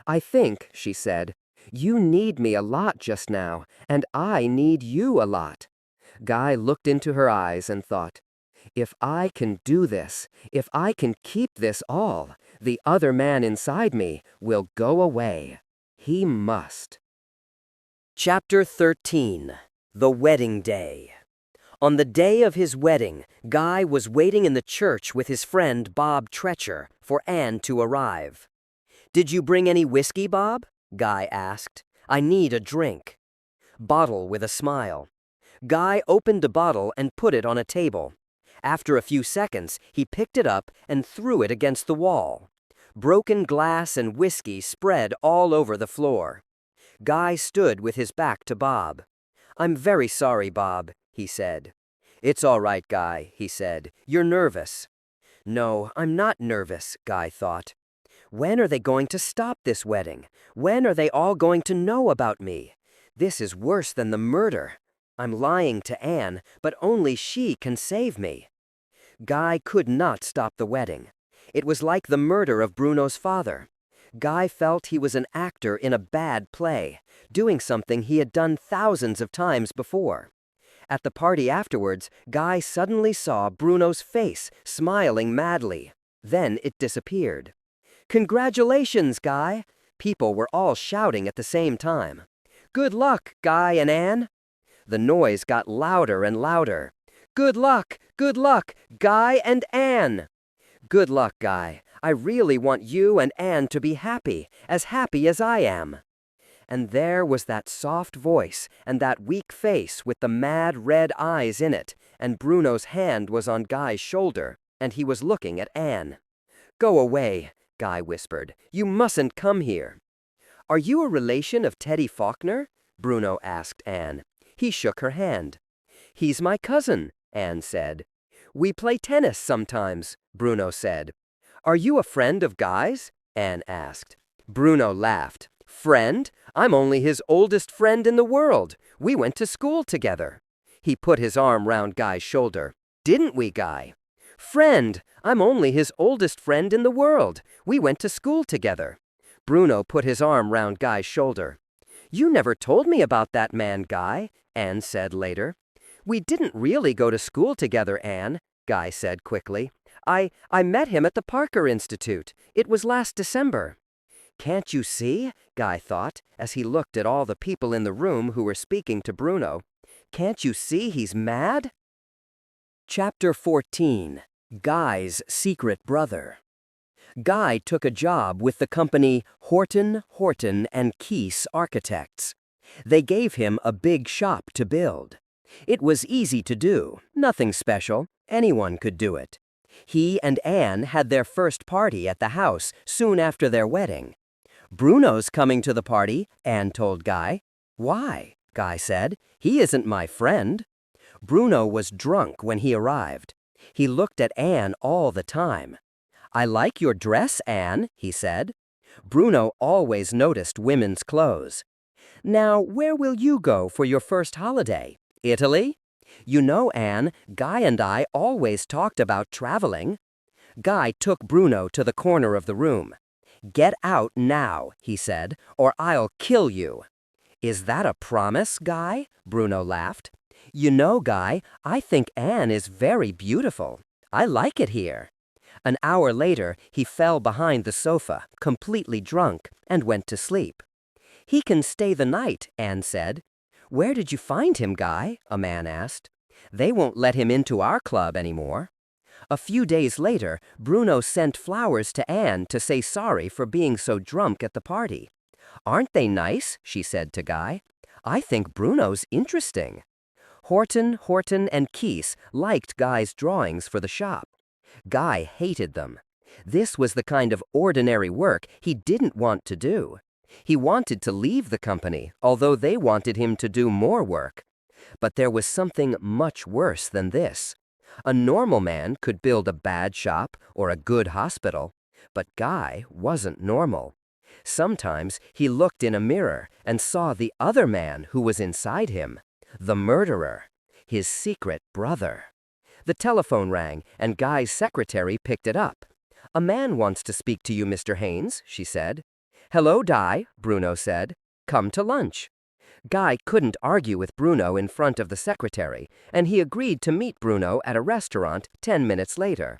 I think, she said, you need me a lot just now, and I need you a lot. Guy looked into her eyes and thought, if I can do this, if I can keep this all, the other man inside me will go away. He must. Chapter 13. The Wedding Day. On the day of his wedding, Guy was waiting in the church with his friend Bob Treacher for Anne to arrive. Did you bring any whiskey, Bob? Guy asked. I need a drink. Bottle with a smile. Guy opened a bottle and put it on a table. After a few seconds, he picked it up and threw it against the wall. Broken glass and whiskey spread all over the floor. Guy stood with his back to Bob. I'm very sorry, Bob, he said. It's all right, Guy, he said. You're nervous. No, I'm not nervous, Guy thought. When are they going to stop this wedding? When are they all going to know about me? This is worse than the murder. I'm lying to Anne, but only she can save me. Guy could not stop the wedding. It was like the murder of Bruno's father. Guy felt he was an actor in a bad play, doing something he had done thousands of times before. At the party afterwards, Guy suddenly saw Bruno's face, smiling madly. Then it disappeared. "Congratulations, Guy!" People were all shouting at the same time. "Good luck, Guy and Anne!" The noise got louder and louder. Good luck, Guy and Anne!" "Good luck, Guy. I really want you and Anne to be happy as I am." And there was that soft voice and that weak face with the mad red eyes in it, and Bruno's hand was on Guy's shoulder, and he was looking at Anne. "Go away," Guy whispered. "You mustn't come here." "Are you a relation of Teddy Faulkner?" Bruno asked Anne. He shook her hand. "He's my cousin," Anne said. "We play tennis sometimes," Bruno said. "Are you a friend of Guy's?" Anne asked. Bruno laughed. "Friend? I'm only his oldest friend in the world. We went to school together." He put his arm round Guy's shoulder. "Didn't we, Guy?" "Friend? I'm only his oldest friend in the world. We went to school together." Bruno put his arm round Guy's shoulder. "You never told me about that man, Guy," Anne said later. "We didn't really go to school together, Anne," Guy said quickly. I met him at the Parker Institute. It was last December." "Can't you see?" Guy thought, as he looked at all the people in the room who were speaking to Bruno. "Can't you see he's mad?" Chapter 14. Guy's Secret Brother. Guy took a job with the company Horton, Horton and Keese Architects. They gave him a big shop to build. It was easy to do, nothing special, anyone could do it. He and Anne had their first party at the house soon after their wedding. "Bruno's coming to the party," Anne told Guy. "Why?" Guy said. "He isn't my friend." Bruno was drunk when he arrived. He looked at Anne all the time. "I like your dress, Anne," he said. Bruno always noticed women's clothes. "Now, where will you go for your first holiday? Italy? You know, Anne, Guy and I always talked about traveling." Guy took Bruno to the corner of the room. "Get out now," he said, "or I'll kill you." "Is that a promise, Guy?" Bruno laughed. "You know, Guy, I think Anne is very beautiful. I like it here." An hour later, he fell behind the sofa, completely drunk, and went to sleep. "He can stay the night," Anne said. "Where did you find him, Guy?" a man asked. "They won't let him into our club anymore." A few days later, Bruno sent flowers to Anne to say sorry for being so drunk at the party. "Aren't they nice?" she said to Guy. "I think Bruno's interesting." Horton, Horton and Keese liked Guy's drawings for the shop. Guy hated them. This was the kind of ordinary work he didn't want to do. He wanted to leave the company, although they wanted him to do more work. But there was something much worse than this. A normal man could build a bad shop or a good hospital, but Guy wasn't normal. Sometimes he looked in a mirror and saw the other man who was inside him, the murderer, his secret brother. The telephone rang, and Guy's secretary picked it up. "A man wants to speak to you, Mr. Haynes," she said. "Hello, Di," Bruno said. "Come to lunch." Guy couldn't argue with Bruno in front of the secretary, and he agreed to meet Bruno at a restaurant 10 minutes later.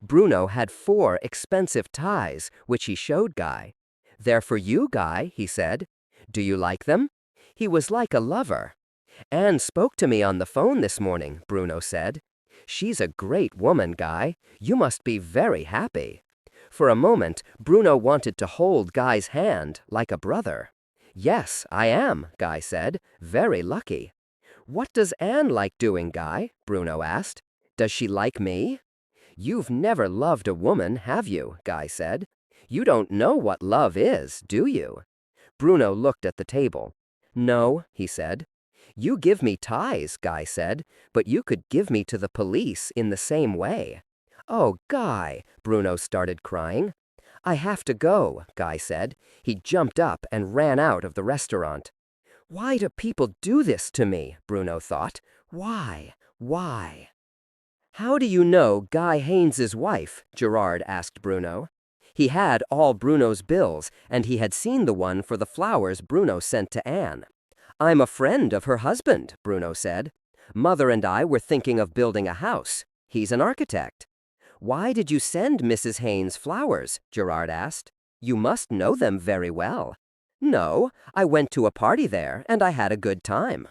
Bruno had 4 expensive ties, which he showed Guy. "They're for you, Guy," he said. "Do you like them?" He was like a lover. "Anne spoke to me on the phone this morning," Bruno said. "She's a great woman, Guy. You must be very happy." For a moment, Bruno wanted to hold Guy's hand like a brother. "Yes, I am," Guy said. "Very lucky." "What does Anne like doing, Guy?" Bruno asked. "Does she like me?" "You've never loved a woman, have you?" Guy said. "You don't know what love is, do you?" Bruno looked at the table. "No," he said. "You give me ties," Guy said, "but you could give me to the police in the same way." "Oh, Guy!" Bruno started crying. "I have to go," Guy said. He jumped up and ran out of the restaurant. "Why do people do this to me?" Bruno thought. "Why? Why?" "How do you know Guy Haynes's wife?" Gerard asked Bruno. He had all Bruno's bills, and he had seen the one for the flowers Bruno sent to Anne. "I'm a friend of her husband," Bruno said. "Mother and I were thinking of building a house. He's an architect." "Why did you send Mrs. Haynes flowers?" Gerard asked. "You must know them very well." "No, I went to a party there, and I had a good time."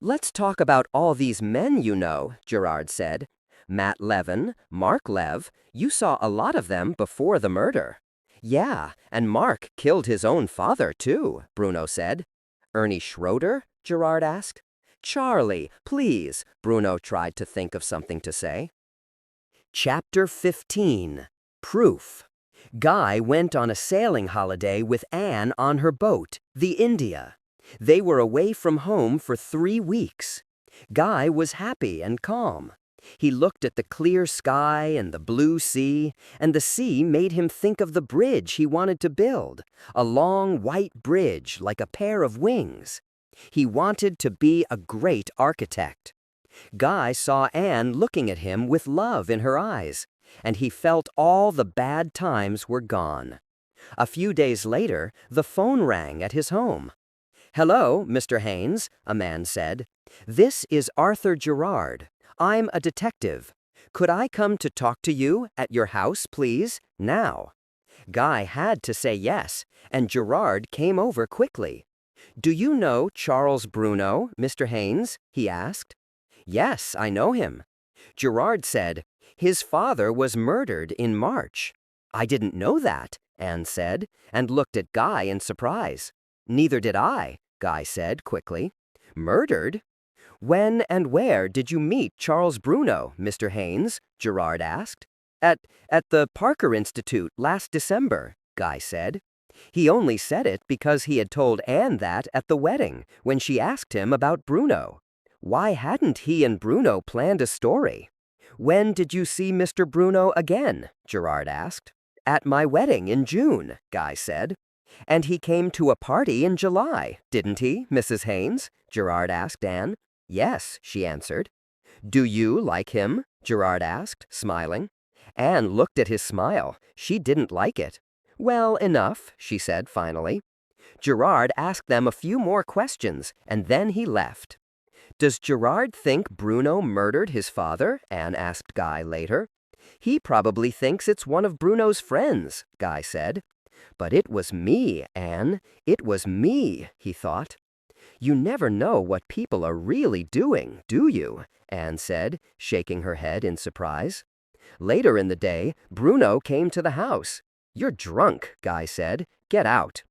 "Let's talk about all these men you know," Gerard said. "Matt Levin, Mark Lev, you saw a lot of them before the murder." "Yeah, and Mark killed his own father, too," Bruno said. "Ernie Schroeder?" Gerard asked. "Charlie, please," Bruno tried to think of something to say. Chapter 15. Proof. Guy went on a sailing holiday with Anne on her boat, the India. They were away from home for 3 weeks. Guy was happy and calm. He looked at the clear sky and the blue sea, and the sea made him think of the bridge he wanted to build, a long white bridge like a pair of wings. He wanted to be a great architect. Guy saw Anne looking at him with love in her eyes, and he felt all the bad times were gone. A few days later, the phone rang at his home. "Hello, Mr. Haynes," a man said. "This is Arthur Gerard. I'm a detective. Could I come to talk to you at your house, please, now?" Guy had to say yes, and Gerard came over quickly. "Do you know Charles Bruno, Mr. Haynes?" he asked. "Yes, I know him." Gerard said, "His father was murdered in March." "I didn't know that," Anne said, and looked at Guy in surprise. "Neither did I," Guy said quickly. "Murdered? When and where did you meet Charles Bruno, Mr. Haynes?" Gerard asked. At the Parker Institute last December," Guy said. He only said it because he had told Anne that at the wedding, when she asked him about Bruno. Why hadn't he and Bruno planned a story? "When did you see Mr. Bruno again?" Gerard asked. "At my wedding in June," Guy said. "And he came to a party in July, didn't he, Mrs. Haynes?" Gerard asked Anne. "Yes," she answered. "Do you like him?" Gerard asked, smiling. Anne looked at his smile. She didn't like it. "Well, enough," she said finally. Gerard asked them a few more questions, and then he left. "Does Gerard think Bruno murdered his father?" Anne asked Guy later. "He probably thinks it's one of Bruno's friends," Guy said. "But it was me, Anne. It was me," he thought. "You never know what people are really doing, do you?" Anne said, shaking her head in surprise. Later in the day, Bruno came to the house. "You're drunk," Guy said. "Get out."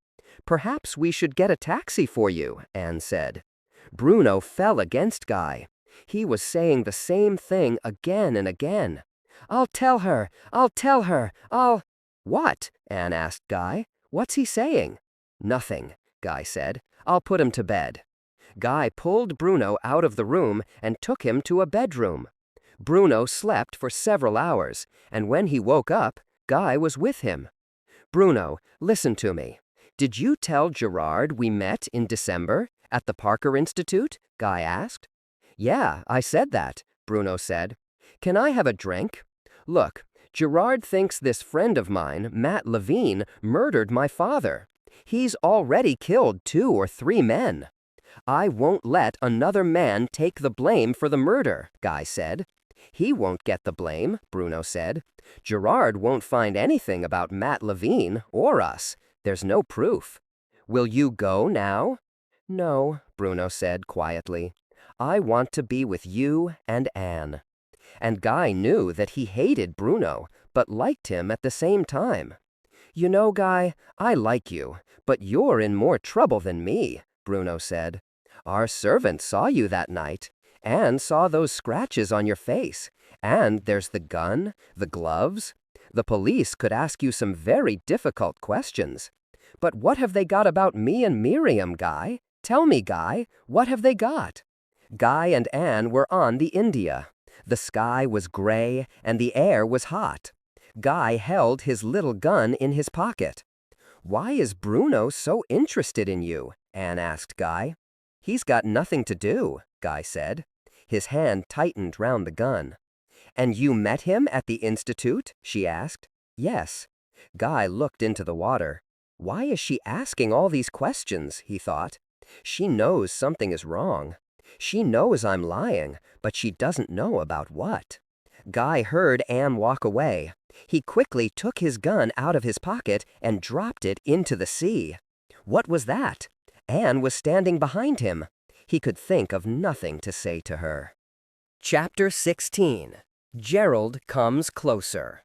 "Perhaps we should get a taxi for you," Anne said. Bruno fell against Guy. He was saying the same thing again and again. "I'll tell her! I'll tell her! "What?" Anne asked Guy. "What's he saying?" "Nothing," Guy said. "I'll put him to bed." Guy pulled Bruno out of the room and took him to a bedroom. Bruno slept for several hours, and when he woke up, Guy was with him. "Bruno, listen to me. Did you tell Gerard we met in December at the Parker Institute?" Guy asked. "Yeah, I said that," Bruno said. "Can I have a drink? Look, Gerard thinks this friend of mine, Matt Levine, murdered my father. He's already killed 2 or 3 men. I won't let another man take the blame for the murder," Guy said. "He won't get the blame," Bruno said. "Gerard won't find anything about Matt Levine or us. There's no proof. Will you go now?" "No," Bruno said quietly. "I want to be with you and Anne." And Guy knew that he hated Bruno, but liked him at the same time. "You know, Guy, I like you, but you're in more trouble than me," Bruno said. "Our servant saw you that night. Anne saw those scratches on your face. And there's the gun, the gloves. The police could ask you some very difficult questions. But what have they got about me and Miriam, Guy? Tell me, Guy, what have they got?" Guy and Anne were on the India. The sky was gray and the air was hot. Guy held his little gun in his pocket. "Why is Bruno so interested in you?" Anne asked Guy. "He's got nothing to do," Guy said. His hand tightened round the gun. "And you met him at the Institute?" she asked. "Yes." Guy looked into the water. Why is she asking all these questions, he thought. She knows something is wrong. She knows I'm lying, but she doesn't know about what. Guy heard Anne walk away. He quickly took his gun out of his pocket and dropped it into the sea. What was that? Anne was standing behind him. He could think of nothing to say to her. Chapter 16. Gerald Comes Closer.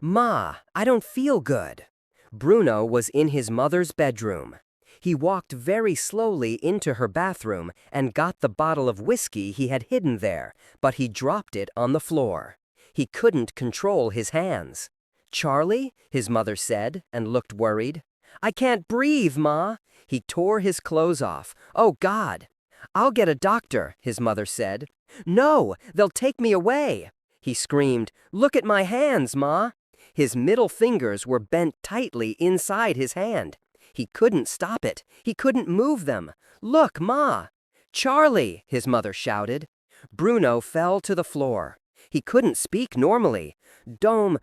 "Ma, I don't feel good." Bruno was in his mother's bedroom. He walked very slowly into her bathroom and got the bottle of whiskey he had hidden there, but he dropped it on the floor. He couldn't control his hands. "Charlie?" his mother said and looked worried. "I can't breathe, Ma." He tore his clothes off. "Oh, God." "I'll get a doctor," his mother said. "No, they'll take me away." He screamed, "Look at my hands, Ma." His middle fingers were bent tightly inside his hand. He couldn't stop it. He couldn't move them. "Look, Ma." "Charlie!" his mother shouted. Bruno fell to the floor. He couldn't speak normally. "Dom,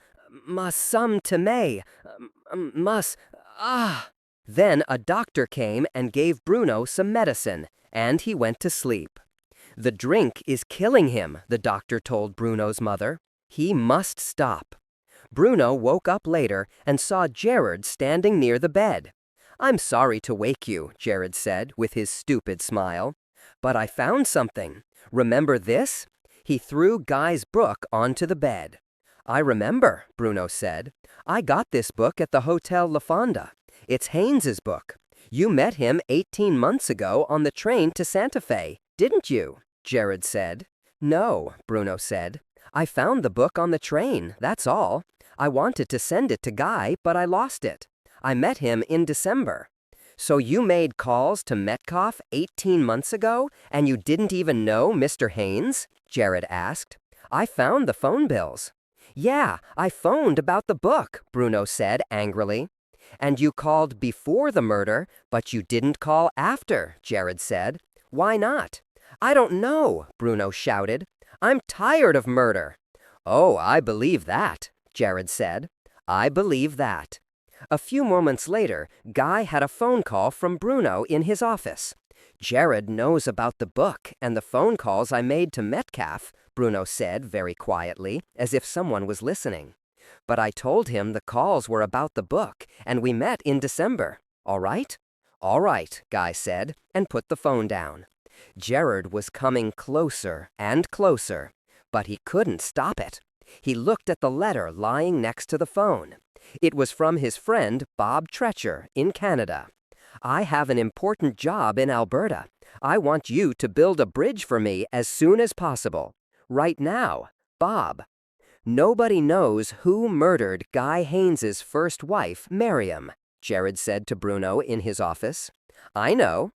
mas sum to me, ah." Then a doctor came and gave Bruno some medicine, and he went to sleep. "The drink is killing him," the doctor told Bruno's mother. "He must stop." Bruno woke up later and saw Jared standing near the bed. "I'm sorry to wake you," Jared said with his stupid smile. "But I found something. Remember this?" He threw Guy's book onto the bed. "I remember," Bruno said. "I got this book at the Hotel La Fonda. It's Haynes's book. You met him 18 months ago on the train to Santa Fe, didn't you?" Jared said. "No," Bruno said. "I found the book on the train, that's all. I wanted to send it to Guy, but I lost it. I met him in December." "So you made calls to Metcalf 18 months ago, and you didn't even know Mr. Haynes?" Jared asked. "I found the phone bills." "Yeah, I phoned about the book," Bruno said angrily. "And you called before the murder, but you didn't call after," Jared said. "Why not?" "I don't know," Bruno shouted. "I'm tired of murder." "Oh, I believe that," Jared said. "I believe that." A few moments later, Guy had a phone call from Bruno in his office. "Jared knows about the book and the phone calls I made to Metcalf," Bruno said very quietly, as if someone was listening. "But I told him the calls were about the book, and we met in December. All right?" "All right," Guy said, and put the phone down. Jared was coming closer and closer, but he couldn't stop it. He looked at the letter lying next to the phone. It was from his friend Bob Treacher in Canada. "I have an important job in Alberta. I want you to build a bridge for me as soon as possible. Right now, Bob." "Nobody knows who murdered Guy Haynes's first wife, Miriam," Jared said to Bruno in his office. "I know."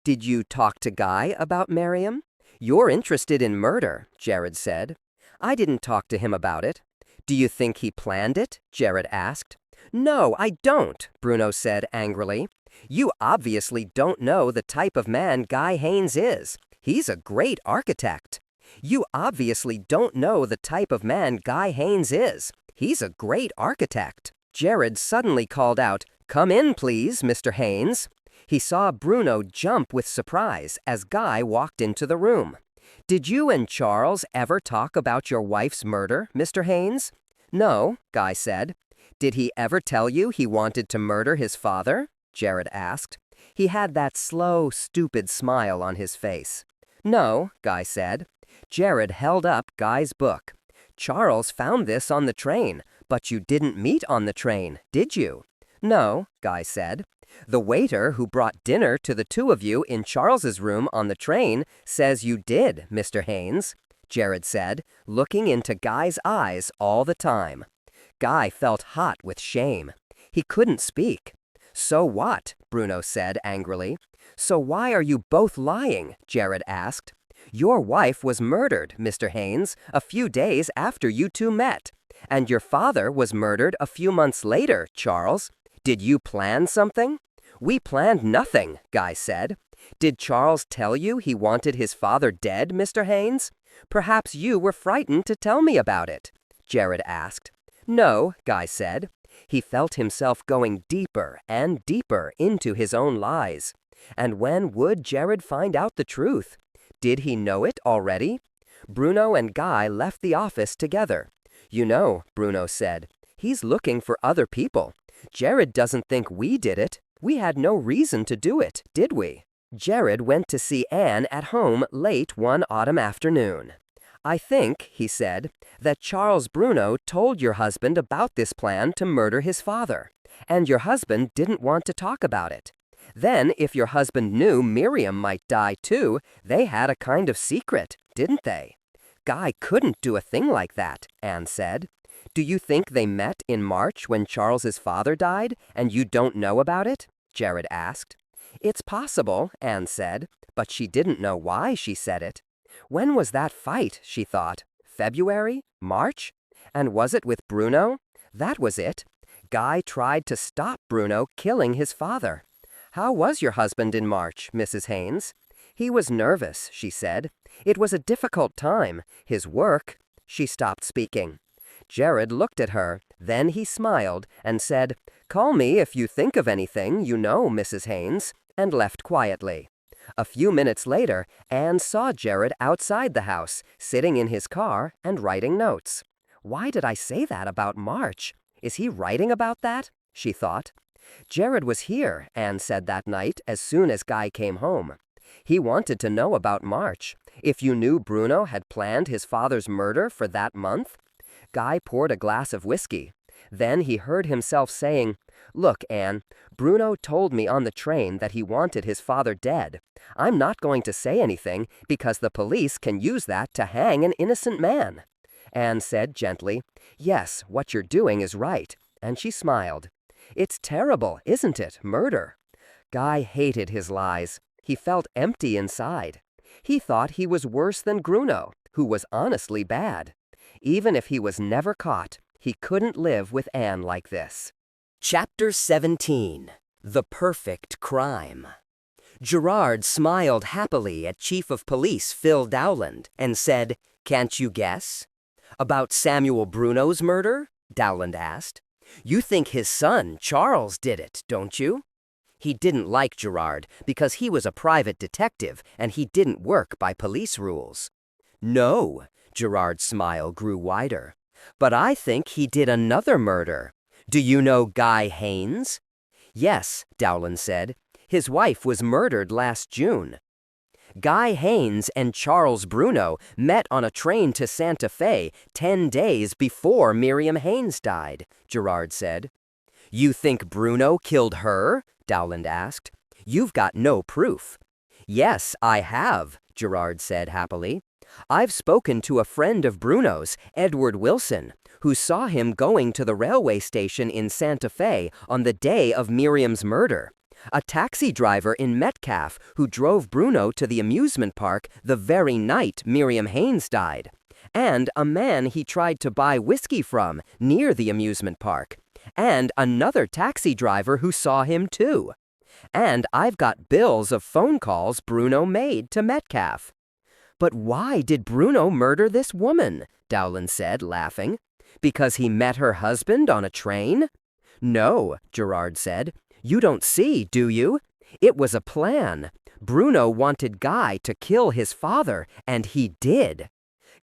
"Did you talk to Guy about Miriam?" "You're interested in murder," Jared said. "I didn't talk to him about it." "Do you think he planned it?" Jared asked. "No, I don't," Bruno said angrily. "You obviously don't know the type of man Guy Haynes is. He's a great architect." "You obviously don't know the type of man Guy Haynes is. He's a great architect." Jared suddenly called out, "Come in, please, Mr. Haynes." He saw Bruno jump with surprise as Guy walked into the room. "Did you and Charles ever talk about your wife's murder, Mr. Haynes?" "No," Guy said. "Did he ever tell you he wanted to murder his father?" Jared asked. He had that slow, stupid smile on his face. "No," Guy said. Jared held up Guy's book. "Charles found this on the train, but you didn't meet on the train, did you?" "No," Guy said. "The waiter who brought dinner to the two of you in Charles's room on the train says you did, Mr. Haynes," Jared said, looking into Guy's eyes all the time. Guy felt hot with shame. He couldn't speak. "So what?" Bruno said angrily. "So why are you both lying?" Jared asked. "Your wife was murdered, Mr. Haynes, a few days after you two met. And your father was murdered a few months later, Charles. Did you plan something?" "We planned nothing," Guy said. "Did Charles tell you he wanted his father dead, Mr. Haynes? Perhaps you were frightened to tell me about it," Jared asked. "No," Guy said. He felt himself going deeper and deeper into his own lies. And when would Jared find out the truth? Did he know it already? Bruno and Guy left the office together. "You know," Bruno said, "he's looking for other people. Jared doesn't think we did it. We had no reason to do it, did we?" Jared went to see Anne at home late one autumn afternoon. "I think," he said, "that Charles Bruno told your husband about this plan to murder his father, and your husband didn't want to talk about it. Then, if your husband knew Miriam might die too, they had a kind of secret, didn't they?" "Guy couldn't do a thing like that," Anne said. "Do you think they met in March when Charles's father died, and you don't know about it?" Jared asked. "It's possible," Anne said, but she didn't know why she said it. When was that fight, she thought? February? March? And was it with Bruno? That was it. Guy tried to stop Bruno killing his father. "How was your husband in March, Mrs. Haynes?" "He was nervous," she said. "It was a difficult time. His work—" She stopped speaking. Jared looked at her, then he smiled and said, "Call me if you think of anything, you know, Mrs. Haynes," and left quietly. A few minutes later, Anne saw Jared outside the house, sitting in his car and writing notes. "Why did I say that about March? Is he writing about that?" she thought. "Jared was here," Anne said that night as soon as Guy came home. "He wanted to know about March. If you knew Bruno had planned his father's murder for that month?" Guy poured a glass of whiskey. Then he heard himself saying, "Look, Anne, Bruno told me on the train that he wanted his father dead. I'm not going to say anything because the police can use that to hang an innocent man." Anne said gently, "Yes, what you're doing is right," and she smiled. "It's terrible, isn't it, murder?" Guy hated his lies. He felt empty inside. He thought he was worse than Bruno, who was honestly bad. Even if he was never caught, he couldn't live with Anne like this. Chapter 17. The Perfect Crime. Gerard smiled happily at Chief of Police Phil Dowland and said, "Can't you guess?" "About Samuel Bruno's murder?" Dowland asked. "You think his son, Charles, did it, don't you?" He didn't like Gerard because he was a private detective and he didn't work by police rules. "No," Gerard's smile grew wider. "But I think he did another murder. Do you know Guy Haynes?" "Yes," Dowland said. "His wife was murdered last June." "Guy Haynes and Charles Bruno met on a train to Santa Fe 10 days before Miriam Haynes died," Gerard said. "You think Bruno killed her?" Dowland asked. "You've got no proof." "Yes, I have," Gerard said happily. "I've spoken to a friend of Bruno's, Edward Wilson, who saw him going to the railway station in Santa Fe on the day of Miriam's murder. A taxi driver in Metcalf who drove Bruno to the amusement park the very night Miriam Haynes died. And a man he tried to buy whiskey from near the amusement park. And another taxi driver who saw him too. And I've got bills of phone calls Bruno made to Metcalf." "But why did Bruno murder this woman?" Dowland said, laughing. "Because he met her husband on a train?" "No," Gerard said. "You don't see, do you? It was a plan. Bruno wanted Guy to kill his father, and he did."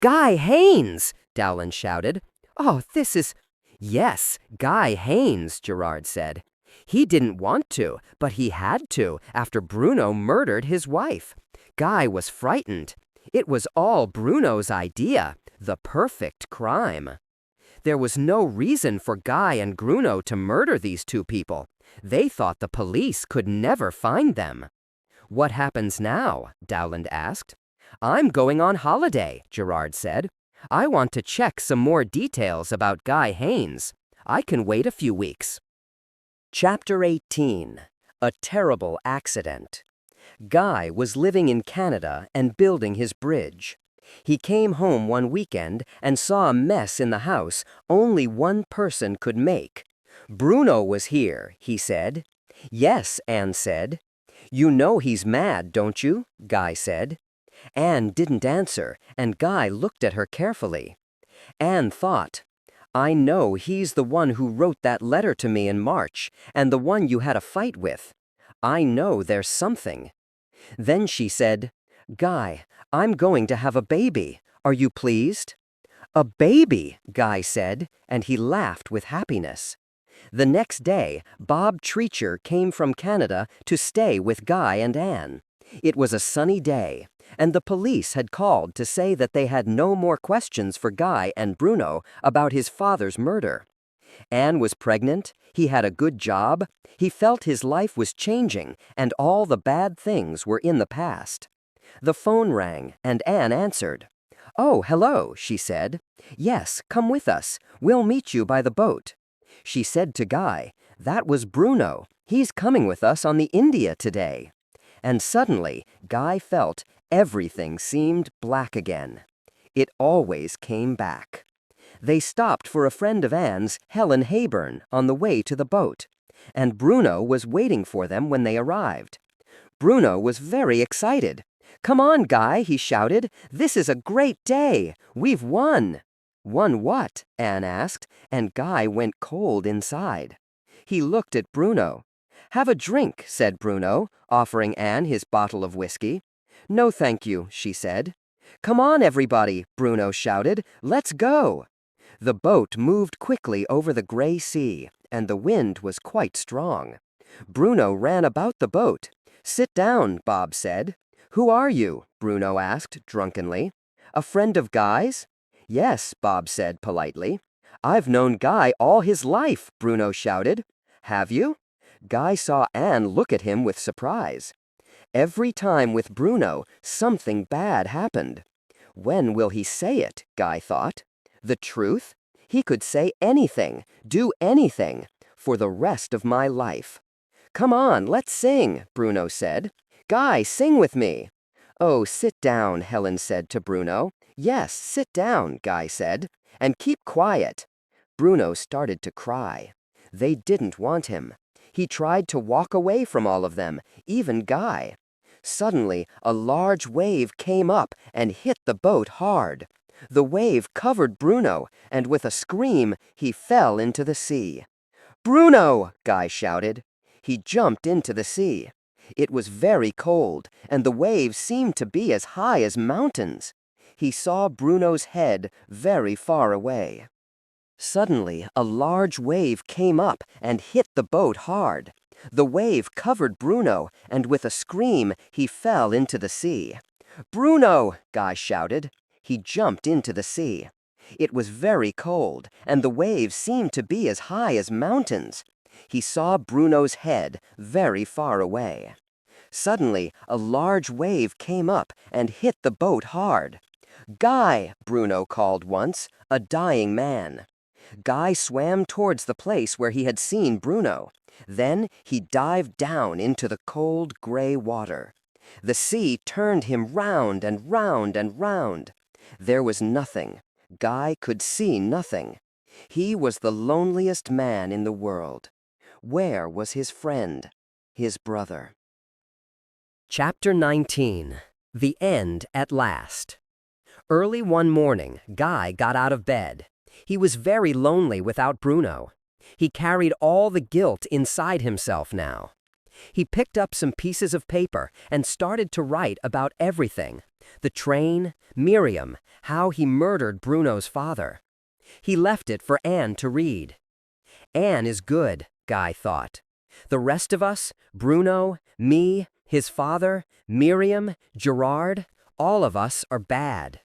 "Guy Haynes!" Dowland shouted. "Oh, this is—" "Yes, Guy Haynes," Gerard said. "He didn't want to, but he had to after Bruno murdered his wife. Guy was frightened. It was all Bruno's idea, the perfect crime. There was no reason for Guy and Bruno to murder these two people. They thought the police could never find them." "What happens now?" Dowland asked. "I'm going on holiday," Gerard said. "I want to check some more details about Guy Haynes. I can wait a few weeks." Chapter 18. A Terrible Accident. Guy was living in Canada and building his bridge. He came home one weekend and saw a mess in the house only one person could make. "Bruno was here," he said. "Yes," Anne said. "You know he's mad, don't you?" Guy said. Anne didn't answer, and Guy looked at her carefully. Anne thought, I know he's the one who wrote that letter to me in March, and the one you had a fight with. I know there's something." Then she said, "Guy, I'm going to have a baby. Are you pleased?" "A baby," Guy said, and he laughed with happiness. The next day, Bob Treacher came from Canada to stay with Guy and Anne. It was a sunny day, and the police had called to say that they had no more questions for Guy and Bruno about his father's murder. Anne was pregnant, he had a good job, he felt his life was changing, and all the bad things were in the past. The phone rang, and Anne answered. "Oh, hello," she said. "Yes, come with us. We'll meet you by the boat." She said to Guy, "That was Bruno. He's coming with us on the India today." And suddenly, Guy felt everything seemed black again. It always came back. They stopped for a friend of Anne's, Helen Hayburn, on the way to the boat, and Bruno was waiting for them when they arrived. Bruno was very excited. "Come on, Guy," he shouted. "This is a great day. We've won." "Won what?" Anne asked, and Guy went cold inside. He looked at Bruno. "Have a drink," said Bruno, offering Anne his bottle of whiskey. "No, thank you," she said. "Come on, everybody," Bruno shouted. "Let's go." The boat moved quickly over the gray sea, and the wind was quite strong. Bruno ran about the boat. "Sit down," Bob said. "Who are you?" Bruno asked drunkenly. "A friend of Guy's?" "Yes," Bob said politely. "I've known Guy all his life," Bruno shouted. "Have you?" Guy saw Anne look at him with surprise. Every time with Bruno, something bad happened. When will he say it, Guy thought. The truth? He could say anything, do anything, for the rest of my life. "Come on, let's sing," Bruno said. "Guy, sing with me." "Oh, sit down," Helen said to Bruno. "Yes, sit down," Guy said, "and keep quiet." Bruno started to cry. They didn't want him. He tried to walk away from all of them, even Guy. Suddenly, a large wave came up and hit the boat hard. The wave covered Bruno, and with a scream, he fell into the sea. "Bruno!" Guy shouted. He jumped into the sea. It was very cold, and the waves seemed to be as high as mountains. He saw Bruno's head very far away. Suddenly, a large wave came up and hit the boat hard. The wave covered Bruno, and with a scream, he fell into the sea. "Bruno!" Guy shouted. He jumped into the sea. It was very cold, and the waves seemed to be as high as mountains. He saw Bruno's head very far away. Suddenly, a large wave came up and hit the boat hard. "Guy!" Bruno called once, a dying man. Guy swam towards the place where he had seen Bruno. Then he dived down into the cold, gray water. The sea turned him round and round and round. There was nothing. Guy could see nothing. He was the loneliest man in the world. Where was his friend, his brother? Chapter 19. The End at Last. Early one morning, Guy got out of bed. He was very lonely without Bruno. He carried all the guilt inside himself now. He picked up some pieces of paper and started to write about everything. The train, Miriam, how he murdered Bruno's father. He left it for Anne to read. Anne is good, Guy thought. The rest of us, Bruno, me, his father, Miriam, Gerard, all of us are bad.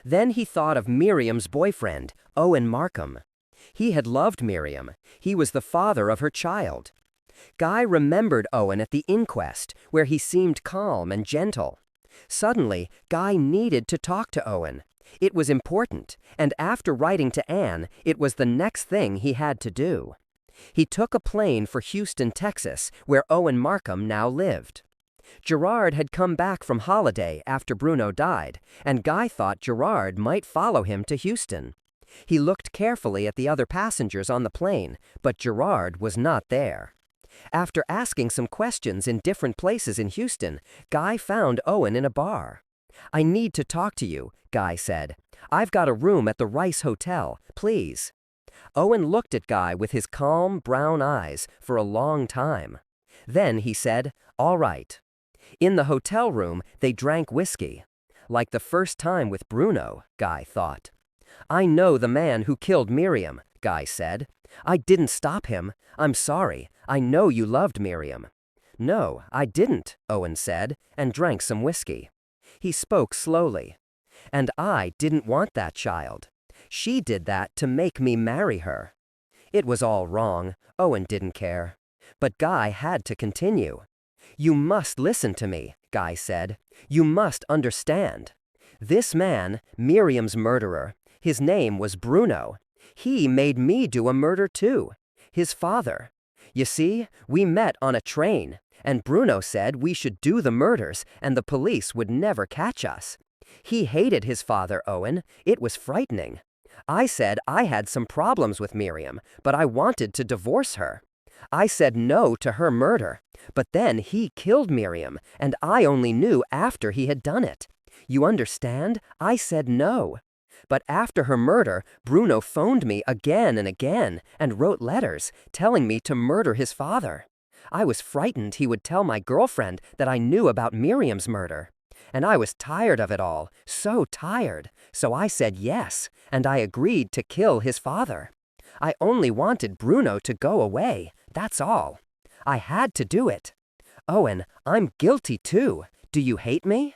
Then he thought of Miriam's boyfriend, Owen Markham. He had loved Miriam. He was the father of her child. Guy remembered Owen at the inquest, where he seemed calm and gentle. Suddenly, Guy needed to talk to Owen. It was important, and after writing to Anne, it was the next thing he had to do. He took a plane for Houston, Texas, where Owen Markham now lived. Gerard had come back from holiday after Bruno died, and Guy thought Gerard might follow him to Houston. He looked carefully at the other passengers on the plane, but Gerard was not there. After asking some questions in different places in Houston, Guy found Owen in a bar. "I need to talk to you," Guy said. "I've got a room at the Rice Hotel, please." Owen looked at Guy with his calm, brown eyes for a long time. Then he said, "All right." In the hotel room, they drank whiskey. Like the first time with Bruno, Guy thought. "I know the man who killed Miriam," Guy said. "I didn't stop him. I'm sorry. I know you loved Miriam." "No, I didn't," Owen said, and drank some whiskey. He spoke slowly. "And I didn't want that child. She did that to make me marry her." It was all wrong. Owen didn't care. But Guy had to continue. "You must listen to me," Guy said. "You must understand. This man, Miriam's murderer, his name was Bruno. He made me do a murder too. His father. You see, we met on a train, and Bruno said we should do the murders and the police would never catch us. He hated his father, Owen. It was frightening. I said I had some problems with Miriam, but I wanted to divorce her. I said no to her murder, but then he killed Miriam, and I only knew after he had done it. You understand? I said no. But after her murder, Bruno phoned me again and again and wrote letters telling me to murder his father. I was frightened he would tell my girlfriend that I knew about Miriam's murder. And I was tired of it all, so tired. So I said yes, and I agreed to kill his father. I only wanted Bruno to go away, that's all. I had to do it. Owen, I'm guilty too. Do you hate me?"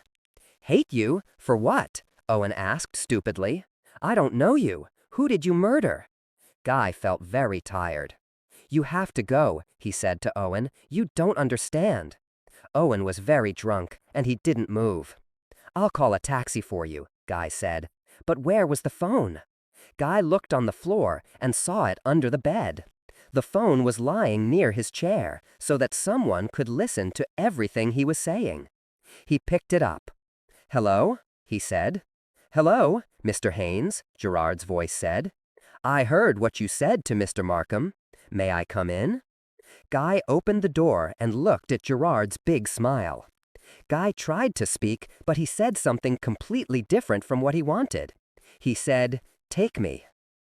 "Hate you? For what?" Owen asked stupidly. "I don't know you. Who did you murder?" Guy felt very tired. "You have to go," he said to Owen. "You don't understand." Owen was very drunk, and he didn't move. "I'll call a taxi for you," Guy said. But where was the phone? Guy looked on the floor and saw it under the bed. The phone was lying near his chair, so that someone could listen to everything he was saying. He picked it up. "Hello?" he said. "Hello, Mr. Haynes," Gerard's voice said. "I heard what you said to Mr. Markham. May I come in?" Guy opened the door and looked at Gerard's big smile. Guy tried to speak, but he said something completely different from what he wanted. He said, "Take me."